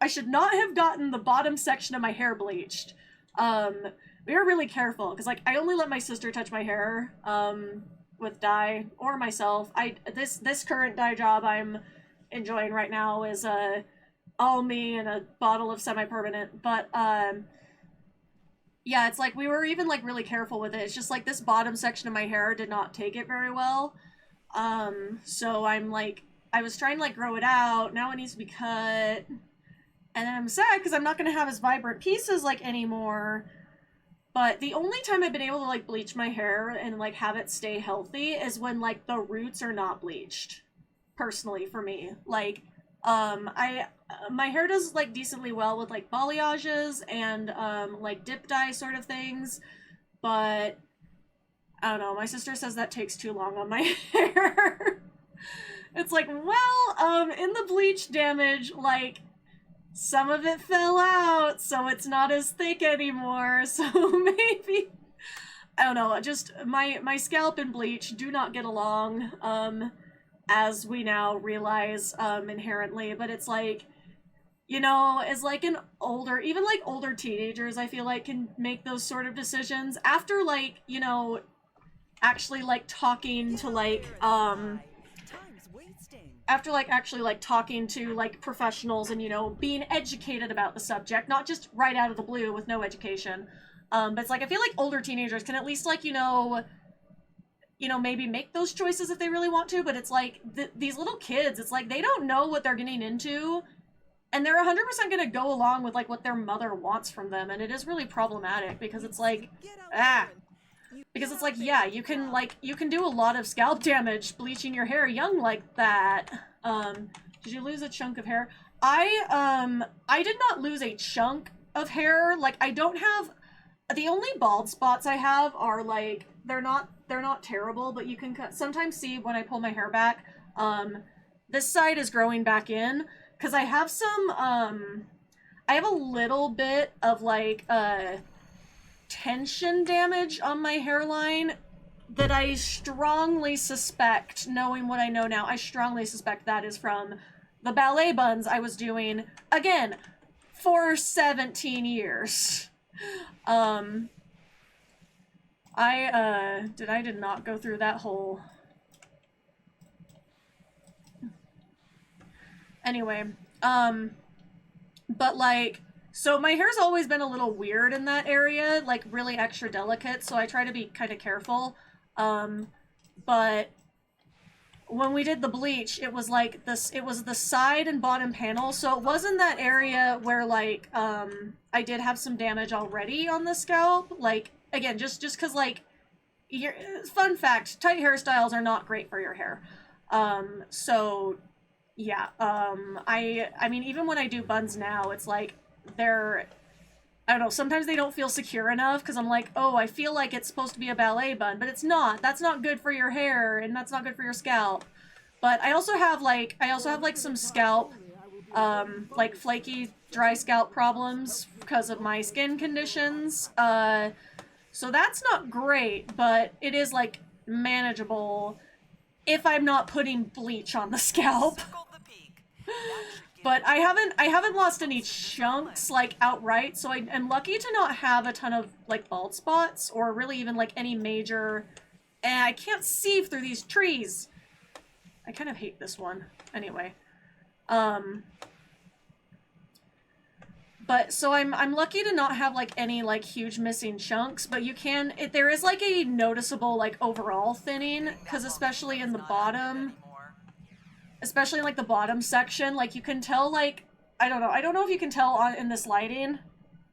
should not have gotten the bottom section of my hair bleached. We were really careful, because, like, I only let my sister touch my hair, with dye, or myself. This current dye job I'm enjoying right now is, all me and a bottle of semi-permanent, but, yeah, it's like, we were even, like, really careful with it. It's just, like, this bottom section of my hair did not take it very well, so I'm, like, I was trying to, like, grow it out, now it needs to be cut. And then I'm sad because I'm not going to have as vibrant pieces, like, anymore. But the only time I've been able to, like, bleach my hair and, like, have it stay healthy is when, like, the roots are not bleached. Personally, for me. Like, my hair does, like, decently well with, like, balayages and, like, dip dye sort of things. But, I don't know, my sister says that takes too long on my hair. It's like, well, in the bleach damage, like, some of it fell out, so it's not as thick anymore, so maybe... I don't know, just my scalp and bleach do not get along, as we now realize, inherently, but it's like, you know, as, like, an older, even, like, older teenagers, I feel like, can make those sort of decisions after, like, you know, actually, like, talking to, like, after, like, actually, like, talking to, like, professionals and, you know, being educated about the subject, not just right out of the blue with no education. But it's like, I feel like older teenagers can at least, like, you know, maybe make those choices if they really want to, but it's like, these little kids, it's like, they don't know what they're getting into, and they're 100% gonna go along with, like, what their mother wants from them, and it is really problematic, because it's like, Because it's like, yeah, you can do a lot of scalp damage bleaching your hair young like that. Did you lose a chunk of hair? I did not lose a chunk of hair. Like, I don't have, the only bald spots I have are like, they're not terrible, but you can sometimes see when I pull my hair back, this side is growing back in, because I have some, I have a little bit of like, tension damage on my hairline that I strongly suspect, knowing what I know now, I strongly suspect that is from the ballet buns I was doing, again, for 17 years. I did not go through that whole... Anyway, but like, so my hair's always been a little weird in that area, like really extra delicate, so I try to be kind of careful. But when we did the bleach, it was like this, it was the side and bottom panel, so it wasn't that area where like, I did have some damage already on the scalp. Like, again, just cause like, fun fact, tight hairstyles are not great for your hair. So yeah, I mean, even when I do buns now, it's like, I don't know, sometimes they don't feel secure enough, because I'm like, oh, I feel like it's supposed to be a ballet bun, but it's not. That's not good for your hair, and that's not good for your scalp. But I also have like some scalp, like flaky, dry scalp problems because of my skin conditions. So that's not great, but it is like manageable if I'm not putting bleach on the scalp. But I haven't lost any chunks, like, outright, so I'm lucky to not have a ton of, like, bald spots, or really even, like, any major... And I can't see through these trees! I kind of hate this one. Anyway. But, so I'm lucky to not have, like, any, like, huge missing chunks, but you can... there is, like, a noticeable, like, overall thinning, because especially in the bottom... Especially in, like, the bottom section, like, you can tell, like, I don't know if you can tell in this lighting,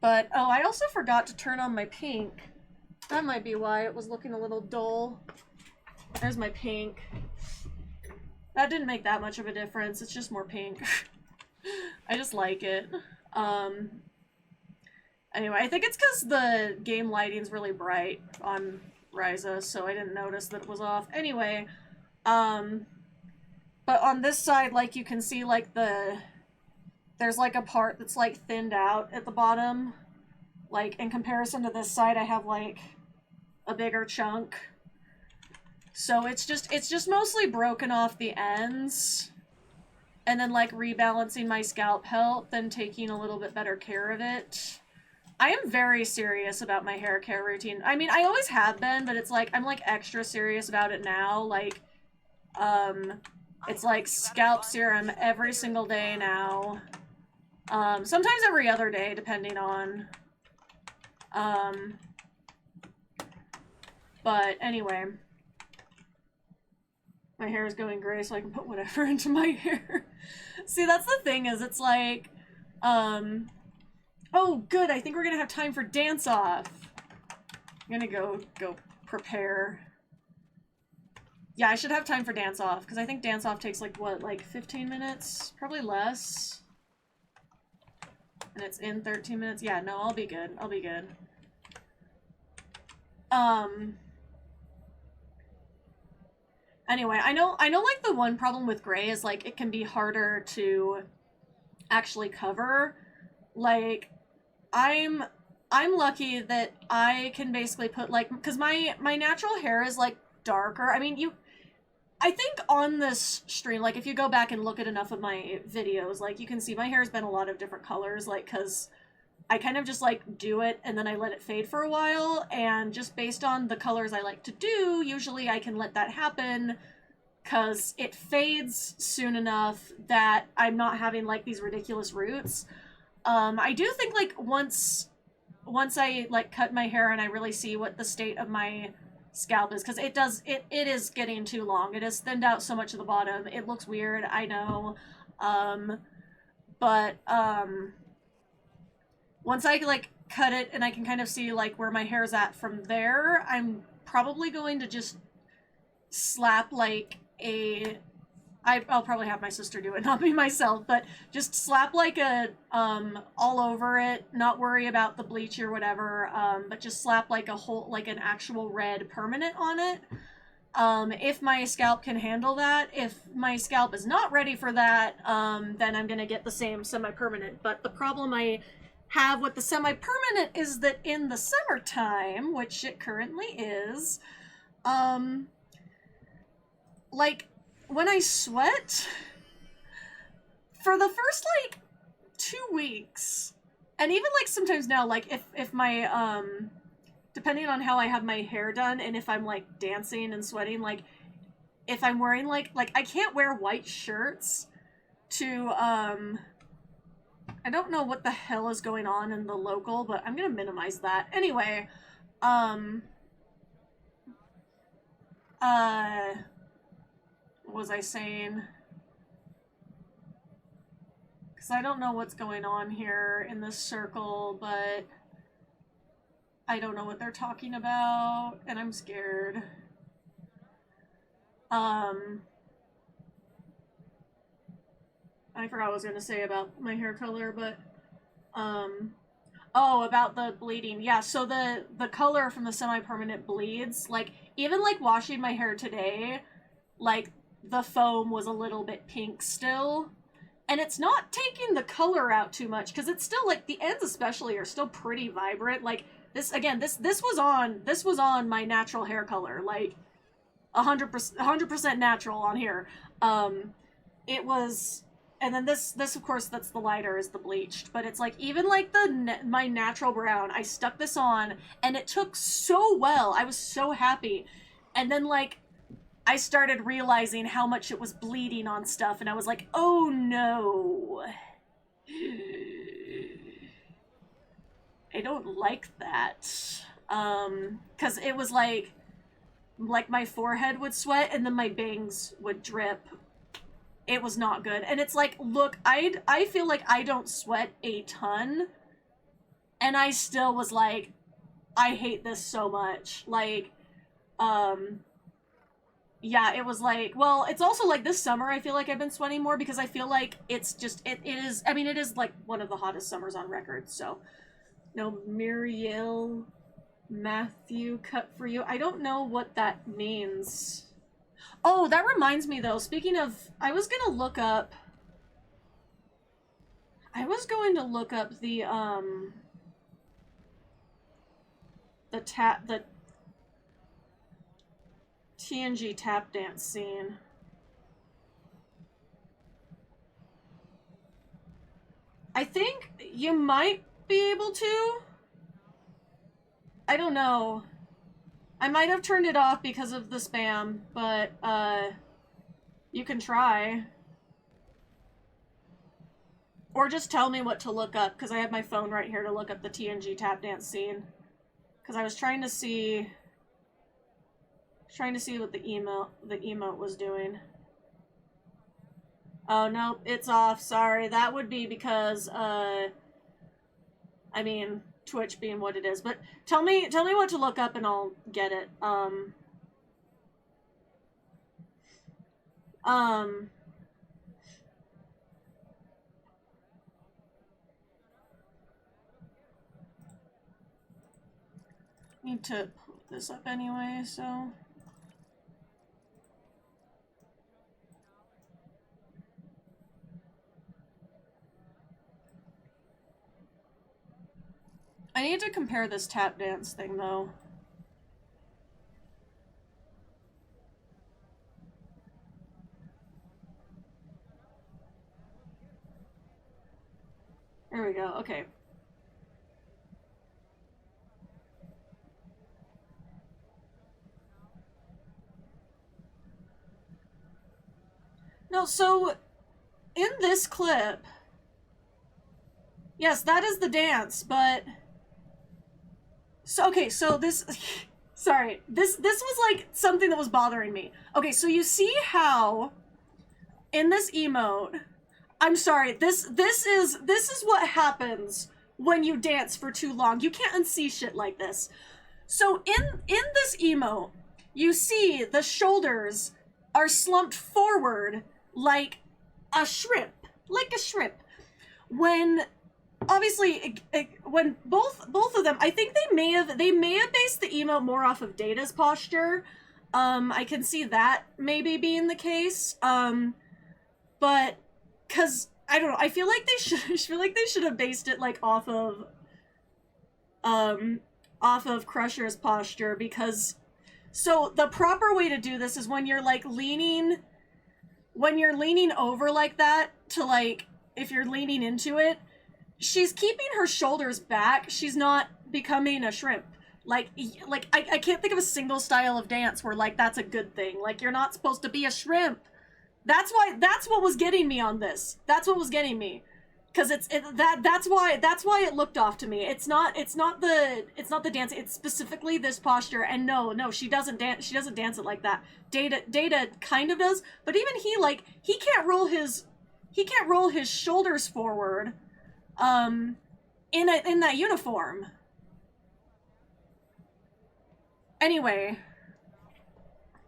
but, oh, I also forgot to turn on my pink. That might be why it was looking a little dull. There's my pink. That didn't make that much of a difference, it's just more pink. I just like it. Anyway, I think it's because the game lighting's really bright on Risa, so I didn't notice that it was off. Anyway, but on this side, like, you can see, like, there's, like, a part that's, like, thinned out at the bottom. Like, in comparison to this side, I have, like, a bigger chunk. So it's just mostly broken off the ends. And then, like, rebalancing my scalp helped, then taking a little bit better care of it. I am very serious about my hair care routine. I mean, I always have been, but it's, like, I'm, like, extra serious about it now. Like, it's like scalp serum every single day now. Sometimes every other day, depending on. But anyway. My hair is going gray, so I can put whatever into my hair. See, that's the thing, is it's like, oh, good, I think we're gonna have time for dance-off. I'm gonna go prepare. Yeah, I should have time for dance-off, because I think dance-off takes, like, what, like 15 minutes? Probably less. And it's in 13 minutes? Yeah, no, I'll be good. I'll be good. Anyway, I know, like, the one problem with gray is, like, it can be harder to actually cover. Like, I'm lucky that I can basically put, like, because my natural hair is, like, darker. I mean, I think on this stream, like, if you go back and look at enough of my videos, like, you can see my hair's been a lot of different colors, like, because I kind of just, like, do it, and then I let it fade for a while, and just based on the colors I like to do, usually I can let that happen, because it fades soon enough that I'm not having, like, these ridiculous roots. I do think, like, once I, like, cut my hair and I really see what the state of my scalp is, because it is getting too long. It has thinned out so much of the bottom. It looks weird, I know. But once I, like, cut it and I can kind of see, like, where my hair's at from there, I'm probably going to just slap like a... I'll probably have my sister do it, not me myself, but just slap like a, all over it, not worry about the bleach or whatever, but just slap like a whole, like an actual red permanent on it. If my scalp can handle that. If my scalp is not ready for that, then I'm gonna get the same semi-permanent. But the problem I have with the semi-permanent is that in the summertime, which it currently is, like, when I sweat, for the first, like, 2 weeks, and even, like, sometimes now, like, if my, depending on how I have my hair done, and if I'm, like, dancing and sweating, like, if I'm wearing, like, I can't wear white shirts to, I don't know what the hell is going on in the local, but I'm gonna minimize that. Anyway, what was I saying? Because I don't know what's going on here in this circle, but I don't know what they're talking about, and I'm scared. I forgot what I was going to say about my hair color, but, oh, about the bleeding. Yeah, so the color from the semi-permanent bleeds. Like, even, like, washing my hair today, like, the foam was a little bit pink still. And it's not taking the color out too much, because it's still, like, the ends especially are still pretty vibrant. Like, this, again, this was on my natural hair color. Like, 100% natural on here. It was... And then this of course, that's the lighter, is the bleached. But it's like, even like my natural brown, I stuck this on, and it took so well. I was so happy. And then, like, I started realizing how much it was bleeding on stuff, and I was like, oh no. I don't like that. 'Cause it was like my forehead would sweat, and then my bangs would drip. It was not good. And it's like, look, I feel like I don't sweat a ton, and I still was like, I hate this so much. Like, yeah, it was like, well, it's also like this summer I feel like I've been sweating more, because I feel like it's just, it is, I mean, it is like one of the hottest summers on record, so. No, Muriel Matthew cut for you. I don't know what that means. Oh, that reminds me, though, speaking of, I was going to look up the TNG tap dance scene. I think you might be able to. I don't know. I might have turned it off because of the spam, but, you can try. Or just tell me what to look up, because I have my phone right here to look up the TNG tap dance scene. Because I was trying to see what the emote was doing. Oh, nope, it's off, sorry. That would be because, I mean, Twitch being what it is. But tell me what to look up and I'll get it. Need to put this up anyway, so... I need to compare this tap dance thing, though. There we go, okay. No, so, in this clip... Yes, that is the dance, but... So, okay, so this... Sorry, this was, like, something that was bothering me. Okay, so you see how, in this emote... I'm sorry, this is what happens when you dance for too long. You can't unsee shit like this. So in this emote, you see the shoulders are slumped forward like a shrimp. Like a shrimp. When obviously when both of them, I think they may have based the emote more off of Data's posture. I can see that maybe being the case. But cuz I don't know, I feel like they should have based it like off of Crusher's posture, because so the proper way to do this is when you're like leaning over like that to like, if you're leaning into it, she's keeping her shoulders back. She's not becoming a shrimp. Like I can't think of a single style of dance where like that's a good thing. Like, you're not supposed to be a shrimp. That's what was getting me on this. That's what was getting me. Cause that's why it looked off to me. It's not the dance. It's specifically this posture. And no, she doesn't dance it like that. Data kind of does, but even he can't roll his shoulders forward, in that uniform. Anyway,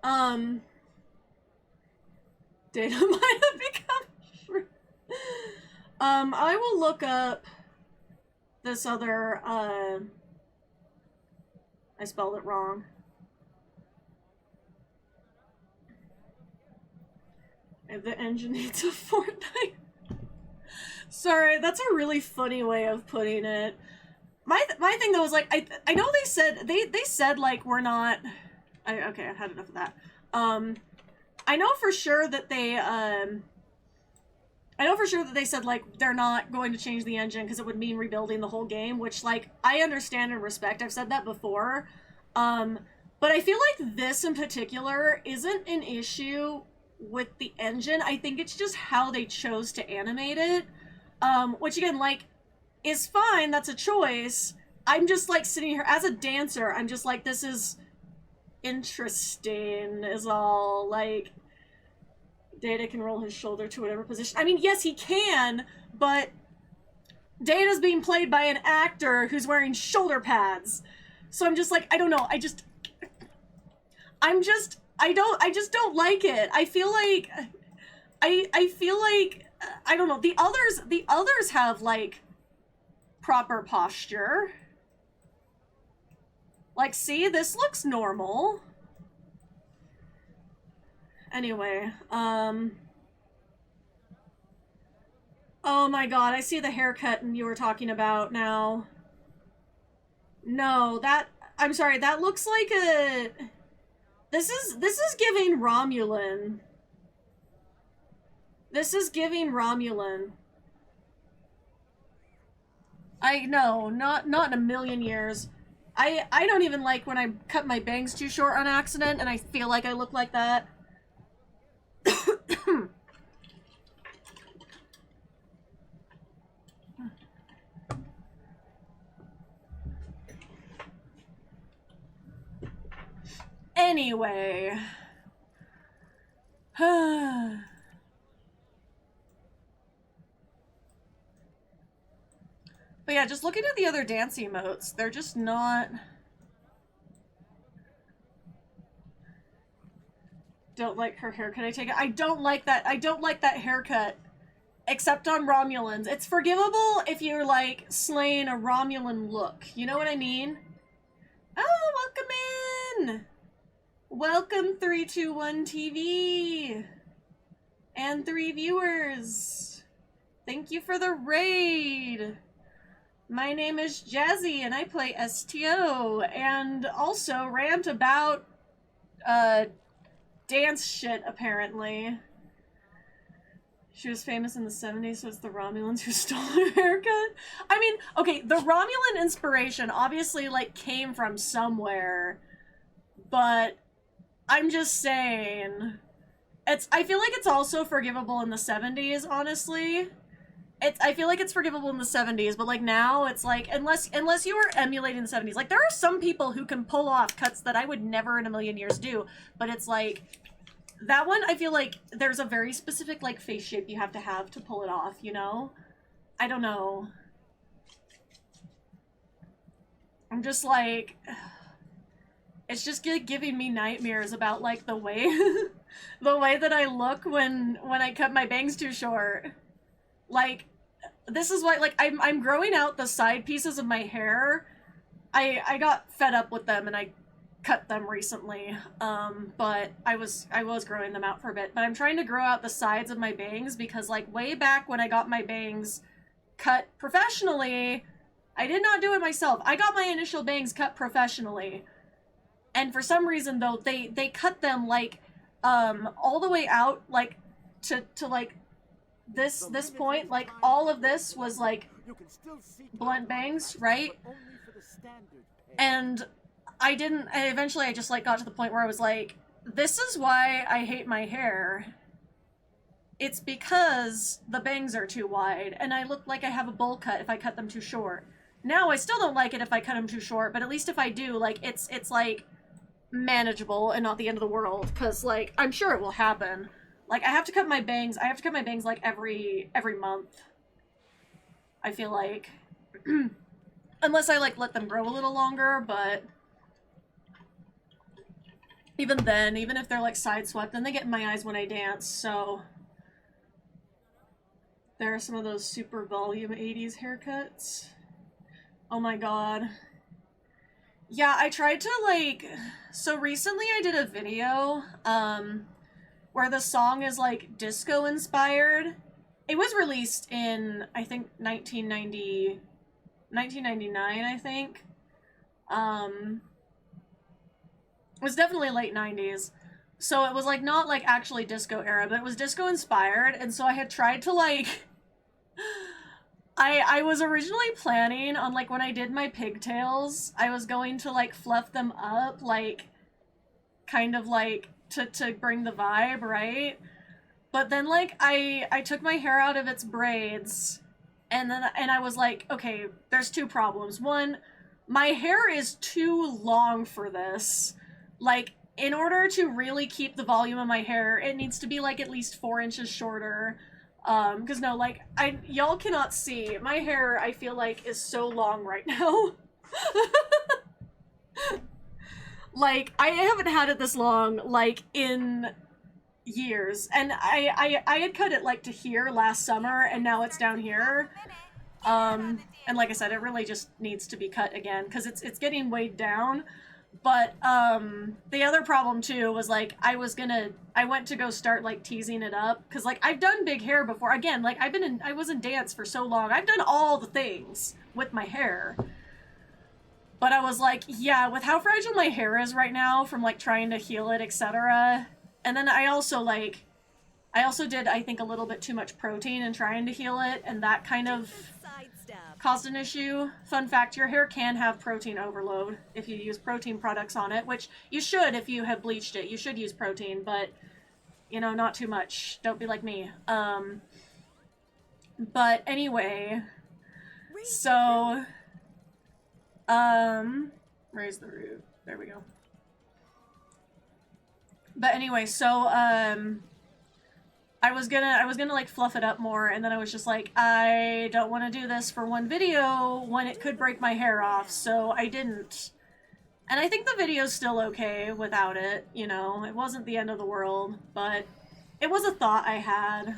Data might have become shrimp. I will look up this other, I spelled it wrong. The engine needs a Fortnite. Sorry, that's a really funny way of putting it. My thing though is like, I know they said like we're not, okay, I've had enough of that. I know for sure that they said, like, they're not going to change the engine because it would mean rebuilding the whole game, which, like, I understand and respect. I've said that before. But I feel like this in particular isn't an issue with the engine. I think it's just how they chose to animate it. Which, again, like, is fine. That's a choice. I'm just, like, sitting here as a dancer. I'm just like, this is interesting, is all. Like, Data can roll his shoulder to whatever position. I mean, yes, he can, but Data's being played by an actor who's wearing shoulder pads. So I'm just like, I don't know. I just don't like it. I feel like I don't know. The others have like proper posture. Like, see, this looks normal. Anyway, oh my god, I see the haircut you were talking about now. No, I'm sorry, that looks like a... This is giving Romulan. This is giving Romulan. No, not in a million years. I don't even like when I cut my bangs too short on accident and I feel like I look like that. Anyway. But yeah, just looking at the other dance emotes, they're just not... Don't like her haircut, I take it. I don't like that haircut. Except on Romulans. It's forgivable if you're, like, slaying a Romulan look. You know what I mean? Oh, welcome in! Welcome, 321 TV! And 3 viewers! Thank you for the raid! My name is Jazi, and I play STO, and also rant about, dance shit, apparently. She was famous in the 70s, so it's the Romulans who stole her haircut. I mean, okay, the Romulan inspiration obviously, like, came from somewhere, but I'm just saying, I feel like it's also forgivable in the 70s, honestly. I feel like it's forgivable in the 70s, but, like, now, it's like, unless you were emulating the 70s, like, there are some people who can pull off cuts that I would never in a million years do, but it's like... That one, I feel like there's a very specific, like, face shape you have to pull it off, you know? I don't know. I'm just like... it's just giving me nightmares about like the way the way that I look when I cut my bangs too short. Like, this is why, like, I'm growing out the side pieces of my hair. I got fed up with them and I cut them recently. But I was growing them out for a bit. But I'm trying to grow out the sides of my bangs because, like, way back when I got my bangs cut professionally, I did not do it myself. I got my initial bangs cut professionally. And for some reason, though, they cut them, like, all the way out, like, to like, this point, like, all of this was, like, blunt bangs, right? And eventually I just, like, got to the point where I was like, this is why I hate my hair. It's because the bangs are too wide, and I look like I have a bowl cut if I cut them too short. Now, I still don't like it if I cut them too short, but at least if I do, like, it's like, manageable and not the end of the world, because, like, I'm sure it will happen. Like, I have to cut my bangs, like, every month. I feel like. Unless I, like, let them grow a little longer, but even then, even if they're, like, side swept, then they get in my eyes when I dance, so there are some of those super volume 80s haircuts. Oh my god. Yeah, I tried to, like, so recently I did a video, where the song is, like, disco inspired. It was released in, I think, 1999, I think. It was definitely late 90s. So it was, like, not, like, actually disco era, but it was disco inspired, and so I had tried to, like, I was originally planning on, like, when I did my pigtails, I was going to, like, fluff them up, like, kind of, like, to bring the vibe, right? But then, like, I took my hair out of its braids, and I was like, okay, there's two problems. One, my hair is too long for this. Like, in order to really keep the volume of my hair, it needs to be, like, at least 4 inches shorter. Because no, like, y'all cannot see. My hair, I feel like, is so long right now. Like, I haven't had it this long, like, in years. And I had cut it, like, to here last summer, and now it's down here. And like I said, it really just needs to be cut again, because it's getting weighed down. But, the other problem, too, was, like, I went to go start, like, teasing it up, because, like, I've done big hair before. Again, like, I was in dance for so long. I've done all the things with my hair. But I was like, yeah, with how fragile my hair is right now from, like, trying to heal it, etc. And then I also did, I think, a little bit too much protein in trying to heal it, and that kind of caused an issue. Fun fact, your hair can have protein overload if you use protein products on it, which you should if you have bleached it. You should use protein, but, you know, not too much. Don't be like me. But anyway, so, raise the roof. There we go. But anyway, so, I was gonna like fluff it up more, and then I was just like, I don't want to do this for one video when it could break my hair off, so I didn't. And I think the video's still okay without it, you know, it wasn't the end of the world, but it was a thought I had.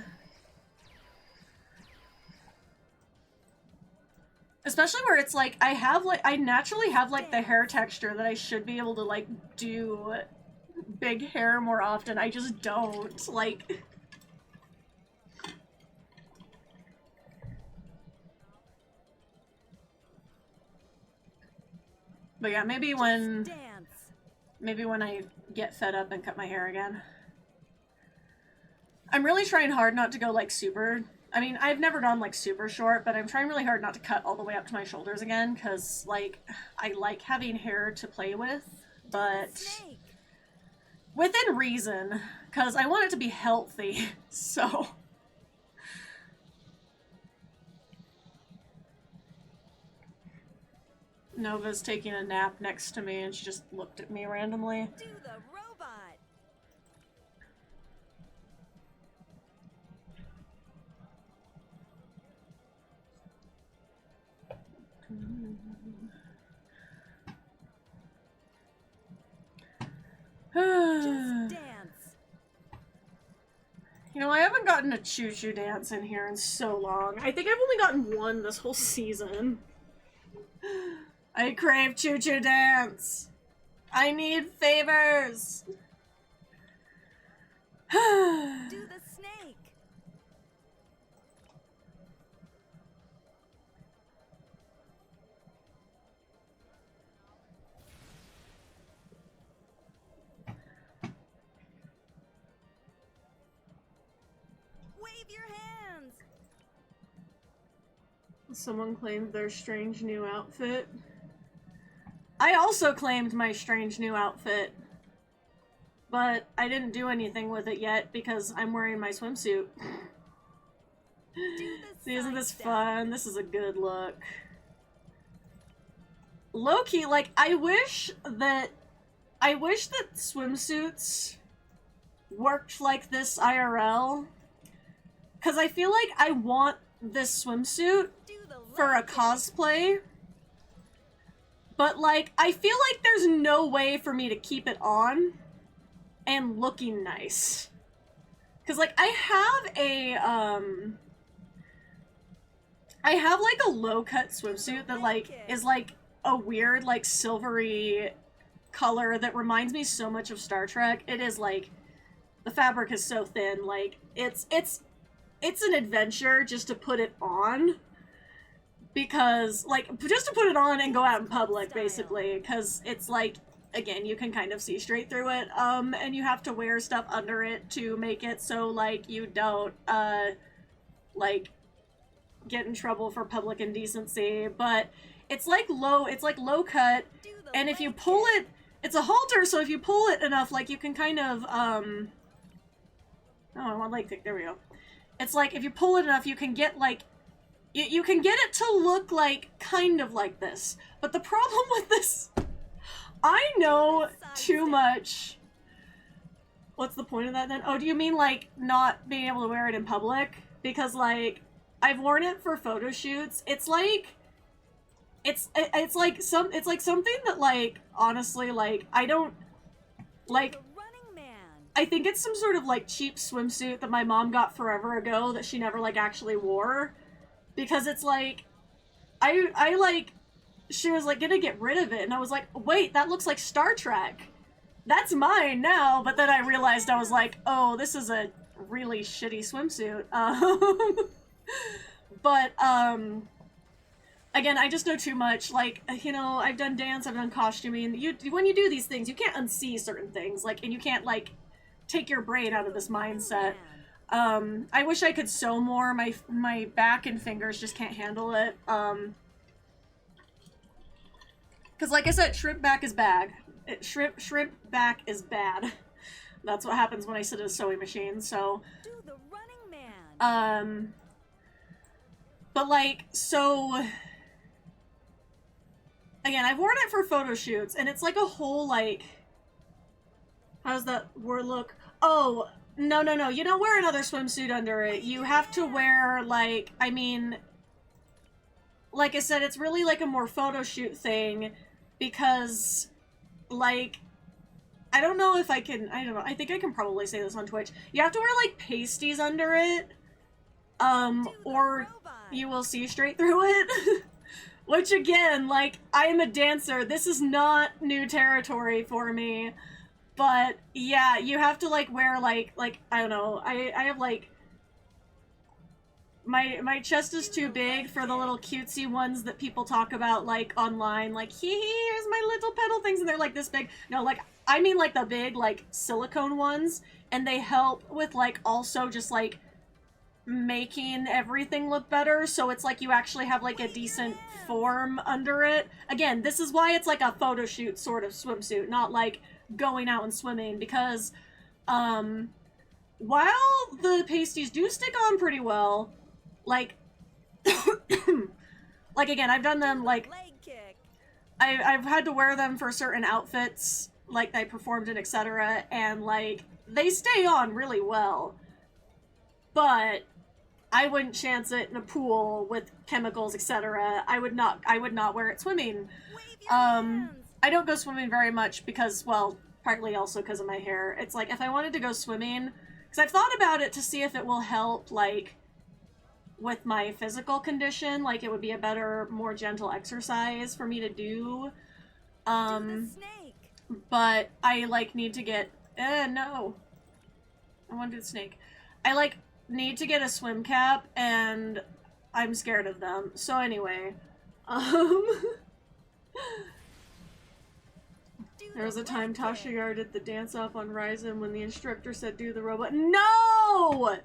Especially where it's like, I naturally have like the hair texture that I should be able to like do big hair more often. I just don't, like. But yeah, maybe when I get fed up and cut my hair again. I'm really trying hard not to go like super, I mean, I've never gone like super short, but I'm trying really hard not to cut all the way up to my shoulders again, because like, I like having hair to play with, but within reason, because I want it to be healthy, so. Nova's taking a nap next to me and she just looked at me randomly. Do the robot. gotten a choo-choo dance in here in so long. I think I've only gotten one this whole season. I crave choo-choo dance. I need favors. Do the snake. Wave your hands. Someone claimed their strange new outfit. I also claimed my strange new outfit. But I didn't do anything with it yet because I'm wearing my swimsuit. See, isn't this fun? This is a good look. Low-key, like, I wish that swimsuits worked like this IRL. Because I feel like I want this swimsuit for a cosplay. But, like, I feel like there's no way for me to keep it on and looking nice. Because, like, I have, like, a low-cut swimsuit that, like, is, like, a weird, like, silvery color that reminds me so much of Star Trek. It is, like, the fabric is so thin, like, it's an adventure just to put it on. Because, like, just to put it on and go out in public, basically. Because it's, like, again, you can kind of see straight through it, and you have to wear stuff under it to make it so, like, you don't, like, get in trouble for public indecency, but it's like low cut, and if you pull it, it's a halter, so if you pull it enough, like, you can kind of, oh, I want leg kick, there we go. It's like, if you pull it enough, you can get, like, you can get it to look like, kind of like this, but the problem with this, I know too much. What's the point of that then? Oh, do you mean, like, not being able to wear it in public? Because, like, I've worn it for photo shoots. It's like, it's like something that, like, honestly, like, I don't, like, I think it's some sort of, like, cheap swimsuit that my mom got forever ago that she never, like, actually wore. Because it's like, I like, she was like, gonna get rid of it, and I was like, wait, that looks like Star Trek. That's mine now, but then I realized, I was like, oh, this is a really shitty swimsuit. But, again, I just know too much, like, you know, I've done dance, I've done costuming, when you do these things, you can't unsee certain things, like, and you can't, like, take your brain out of this mindset. I wish I could sew more, my back and fingers just can't handle it, because, like I said, shrimp back is bad. Shrimp back is bad. That's what happens when I sit at a sewing machine, so... Do the running man. But, like, so... Again, I've worn it for photo shoots, and it's like a whole, like... How does that word look? Oh, no, you don't wear another swimsuit under it. You have to wear, like, I mean... Like I said, it's really like a more photo shoot thing, because, like, I don't know if I can, I don't know, I think I can probably say this on Twitch. You have to wear, like, pasties under it, or you will see straight through it. Which, again, like, I am a dancer. This is not new territory for me. But, yeah, you have to, like, wear, like, I don't know, I have, like, my chest is too big for the little cutesy ones that people talk about, like, online, like, here's my little pedal things, and they're, like, this big. No, like, I mean, like, the big, like, silicone ones, and they help with, like, also just, like, making everything look better, so it's like you actually have, like, a decent form under it. Again, this is why it's, like, a photo shoot sort of swimsuit, not, like, going out and swimming, because, while the pasties do stick on pretty well, like, like, again, I've done them, like, I've had to wear them for certain outfits, like, I performed in, etc., and, like, they stay on really well, but I wouldn't chance it in a pool with chemicals, etc. I would not wear it swimming. I don't go swimming very much because, well, partly also because of my hair. It's like, if I wanted to go swimming, Because I've thought about it to see if it will help, like, with my physical condition. Like, it would be a better, more gentle exercise for me to do. Do the snake. But I, like, need to get... no. I want to do the snake. I, like, need to get a swim cap, and I'm scared of them. So anyway, there was a time Tasha did the dance-off on Risa when the instructor said do the robot. No!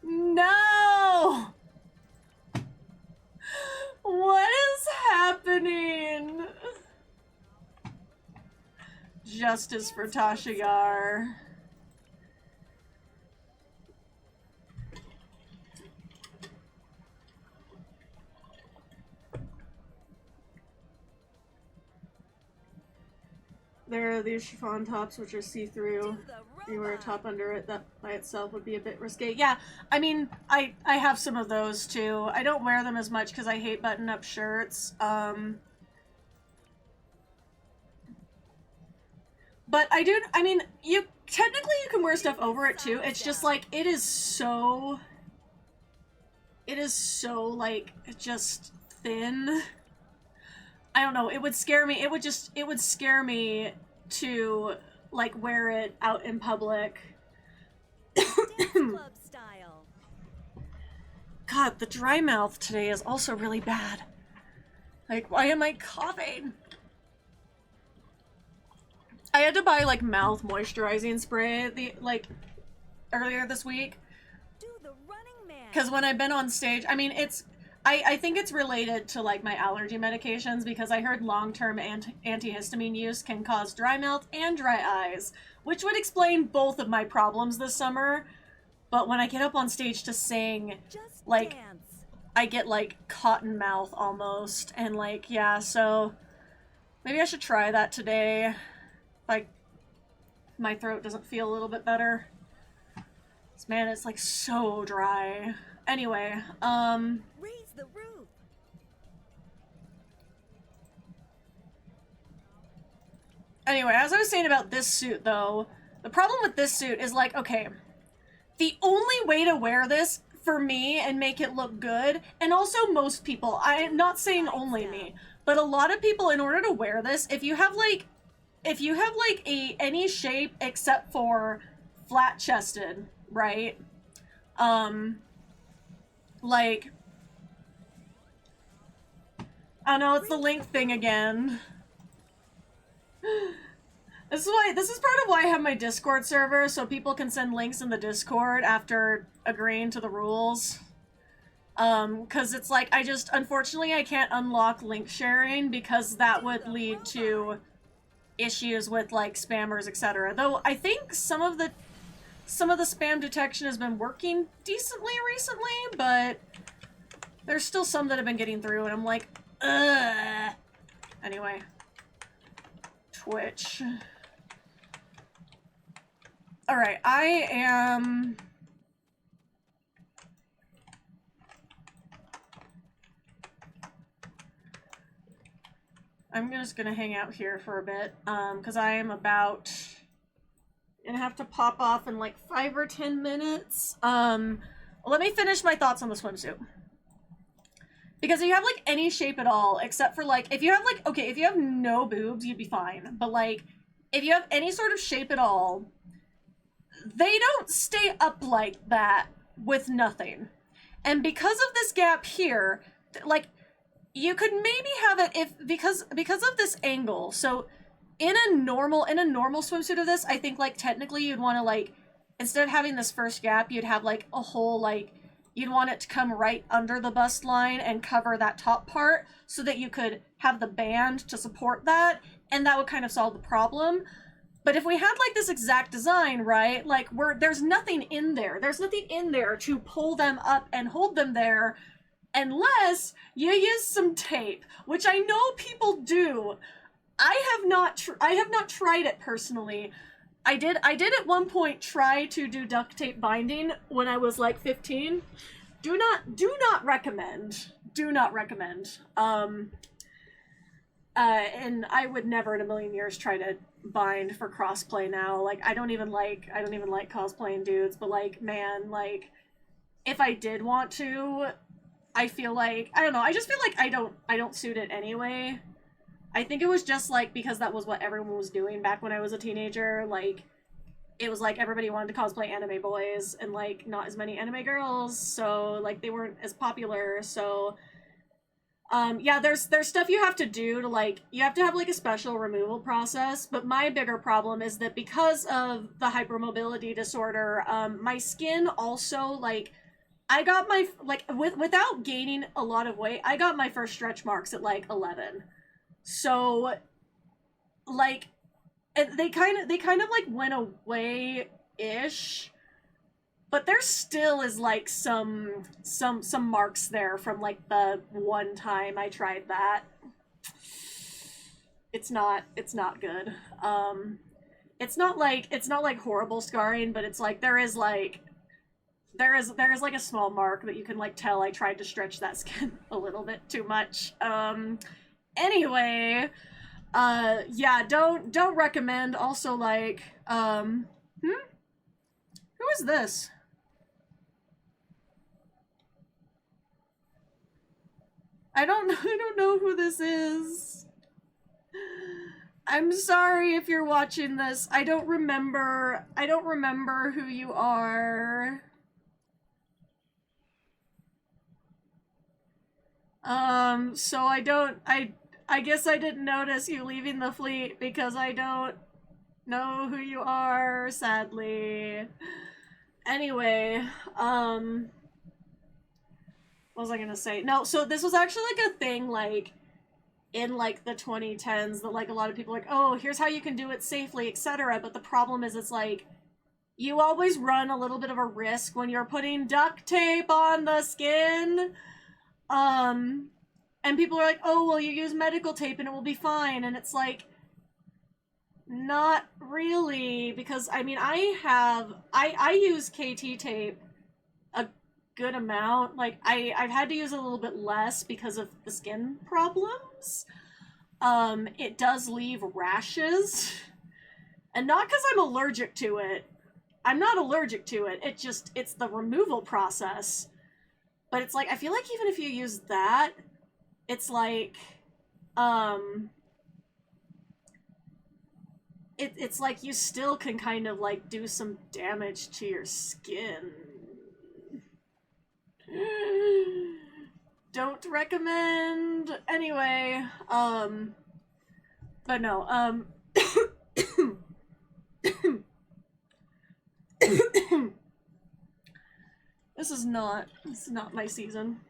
No! What is happening? Justice for Tasha. There are these chiffon tops which are see-through. You wear a top under it, that by itself would be a bit risque. Yeah, I mean, I have some of those too. I don't wear them as much because I hate button-up shirts. But I do, I mean, technically you can wear stuff over it too. It's just like, it is so, like, just thin. I don't know, it would scare me, it would scare me to, like, wear it out in public. Club style. God, the dry mouth today is also really bad. Like, why am I coughing? I had to buy, like, mouth moisturizing spray, earlier this week. Do the running man. Because when I've been on stage, I mean, I think it's related to, like, my allergy medications, because I heard long-term antihistamine use can cause dry mouth and dry eyes, which would explain both of my problems this summer. But when I get up on stage to sing, Just like, dance. I get, like, cotton mouth almost, and, like, yeah, so maybe I should try that today. Like, my throat doesn't feel a little bit better. Man, it's, like, so dry. Anyway, Raise the roof. Anyway, as I was saying about this suit, though, the problem with this suit is, like, okay, the only way to wear this for me and make it look good, and also most people, I'm not saying only me, but a lot of people, in order to wear this, if you have any shape except for flat-chested, right? Like, oh no, it's the link thing again. This is part of why I have my Discord server, so people can send links in the Discord after agreeing to the rules. Cause it's like, unfortunately I can't unlock link sharing because that would lead to issues with, like, spammers, etc. Though I think some of the spam detection has been working decently recently, but there's still some that have been getting through, and I'm like, ugh. Anyway. Twitch. Alright, I'm just gonna hang out here for a bit, because I am about gonna have to pop off in like 5 or 10 minutes. Let me finish my thoughts on the swimsuit. Because if you have, like, any shape at all, except for, like, if you have, like, okay, if you have no boobs, you'd be fine. But, like, if you have any sort of shape at all, they don't stay up like that with nothing. And because of this gap here, like, you could maybe have it because of this angle. So in a normal swimsuit of this, I think, like, technically you'd want to, like, instead of having this first gap, you'd have, like, a whole, like, you'd want it to come right under the bust line and cover that top part so that you could have the band to support that, and that would kind of solve the problem. But if we had, like, this exact design, right, like, there's nothing in there. There's nothing in there to pull them up and hold them there unless you use some tape, which I know people do. I have not tried it personally. I did at one point try to do duct tape binding when I was like 15. Do not recommend. Do not recommend. And I would never in a million years try to bind for crossplay now. Like, I don't even like cosplaying dudes, but like, man, like, if I did want to, I feel like, I don't know, I just feel like I don't suit it anyway. I think it was just like because that was what everyone was doing back when I was a teenager. Like, it was like everybody wanted to cosplay anime boys and like not as many anime girls, so like they weren't as popular. So yeah, there's stuff you have to do to like, you have to have like a special removal process, but my bigger problem is that because of the hypermobility disorder, my skin also, like, I got my, like, without gaining a lot of weight, I got my first stretch marks at like 11. So like, they kind of like went away ish, but there still is like some marks there from like the one time I tried that. It's not good. It's not like horrible scarring, but it's like there is like a small mark that you can like tell I tried to stretch that skin a little bit too much. Anyway, yeah, don't recommend. Also, like, who is this? I don't know who this is. I'm sorry if you're watching this. I don't remember who you are. So I guess I didn't notice you leaving the fleet because I don't know who you are, sadly. Anyway, what was I gonna say? No, so this was actually like a thing, like, in like the 2010s that like a lot of people were like, oh, here's how you can do it safely, etc. But the problem is it's like, you always run a little bit of a risk when you're putting duct tape on the skin. And people are like, oh, well, you use medical tape and it will be fine. And it's like, not really, because I mean, I use KT tape a good amount. Like, I've had to use it a little bit less because of the skin problems. It does leave rashes, and not because I'm allergic to it. I'm not allergic to it. It's the removal process. But it's like, I feel like even if you use that, it's like, it's like you still can kind of like do some damage to your skin. Don't recommend. Anyway, but no, this is not my season.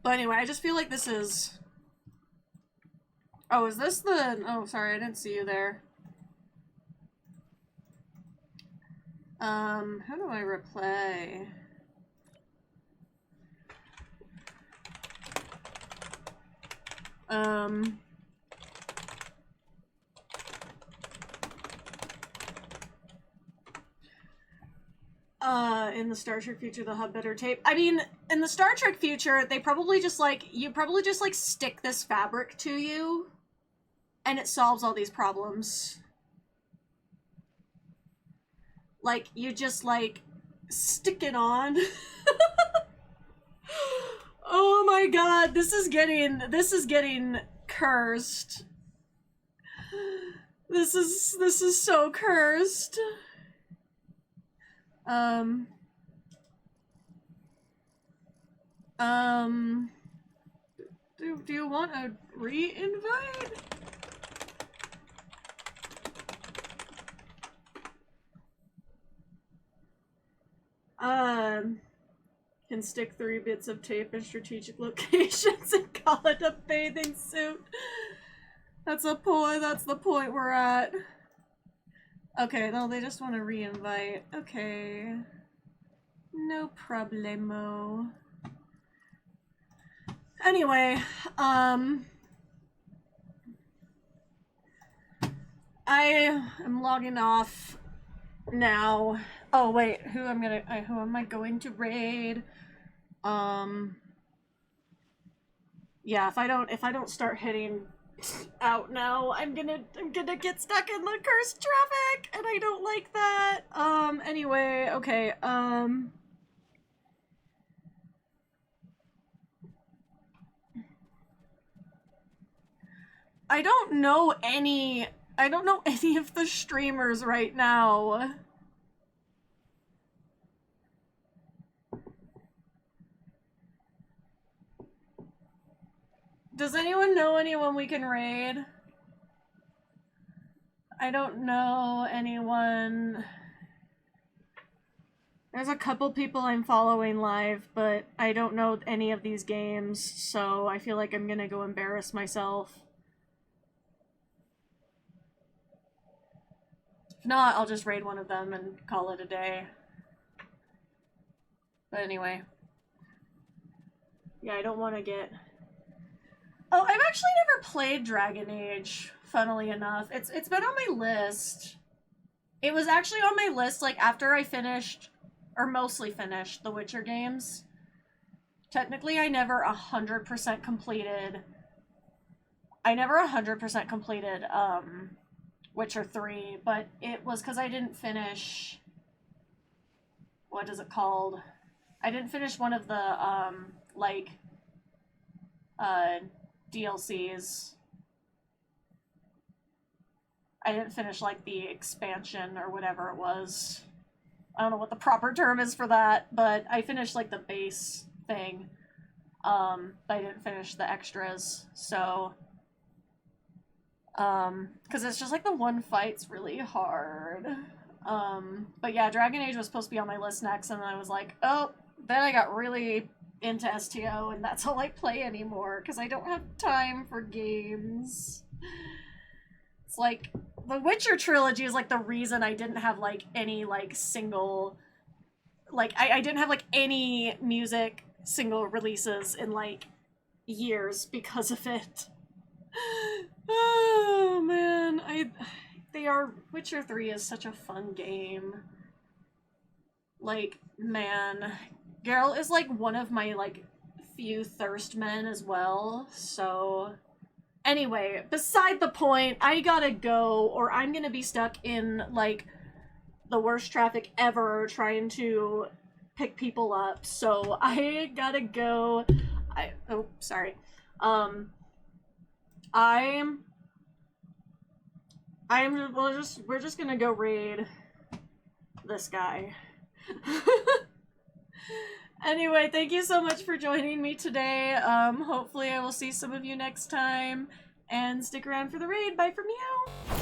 But anyway, I just feel like this is... Oh, is this the... Oh, sorry, I didn't see you there. How do I replay? In the Star Trek future, they'll have better tape. I mean, in the Star Trek future, they probably just like, you probably just like stick this fabric to you, and it solves all these problems. Like, you just like stick it on. Oh my god, this is getting cursed. This is so cursed. Do you want a re-invite? Can stick 3 bits of tape in strategic locations and call it a bathing suit. That's the point we're at. Okay, no, they just want to re-invite. Okay. No problemo. Anyway, I am logging off now. Oh wait, who am I going to raid? Yeah, if I don't start hitting out now, I'm gonna get stuck in the cursed traffic, and I don't like that. Anyway, okay, I don't know any of the streamers right now. Does anyone know anyone we can raid? I don't know anyone. There's a couple people I'm following live, but I don't know any of these games, so I feel like I'm gonna go embarrass myself. If not, I'll just raid one of them and call it a day. But anyway. Yeah, I don't want to get... Oh, I've actually never played Dragon Age, funnily enough. It's been on my list. It was actually on my list, like, after I finished, or mostly finished, the Witcher games. Technically, I never 100% completed... Witcher 3, but it was because I didn't finish... What is it called? I didn't finish one of the, DLCs. I didn't finish, like, the expansion or whatever it was. I don't know what the proper term is for that, but I finished, like, the base thing. But I didn't finish the extras, so... because it's just, like, the one fight's really hard. But yeah, Dragon Age was supposed to be on my list next, and then I was like, oh, then I got really into STO, and that's all I play anymore, because I don't have time for games. It's like, the Witcher trilogy is, like, the reason I didn't have, like, any, like, single... Like, I didn't have, like, any music single releases in, like, years because of it. Oh, man. Witcher 3 is such a fun game. Like, man. Geralt is, like, one of my, like, few thirst men as well, so... Anyway, beside the point, I gotta go, or I'm gonna be stuck in, like, the worst traffic ever trying to pick people up, so I gotta go. Oh, sorry. We're just gonna go raid this guy. Anyway, thank you so much for joining me today. Hopefully I will see some of you next time, and stick around for the raid. Bye for meow!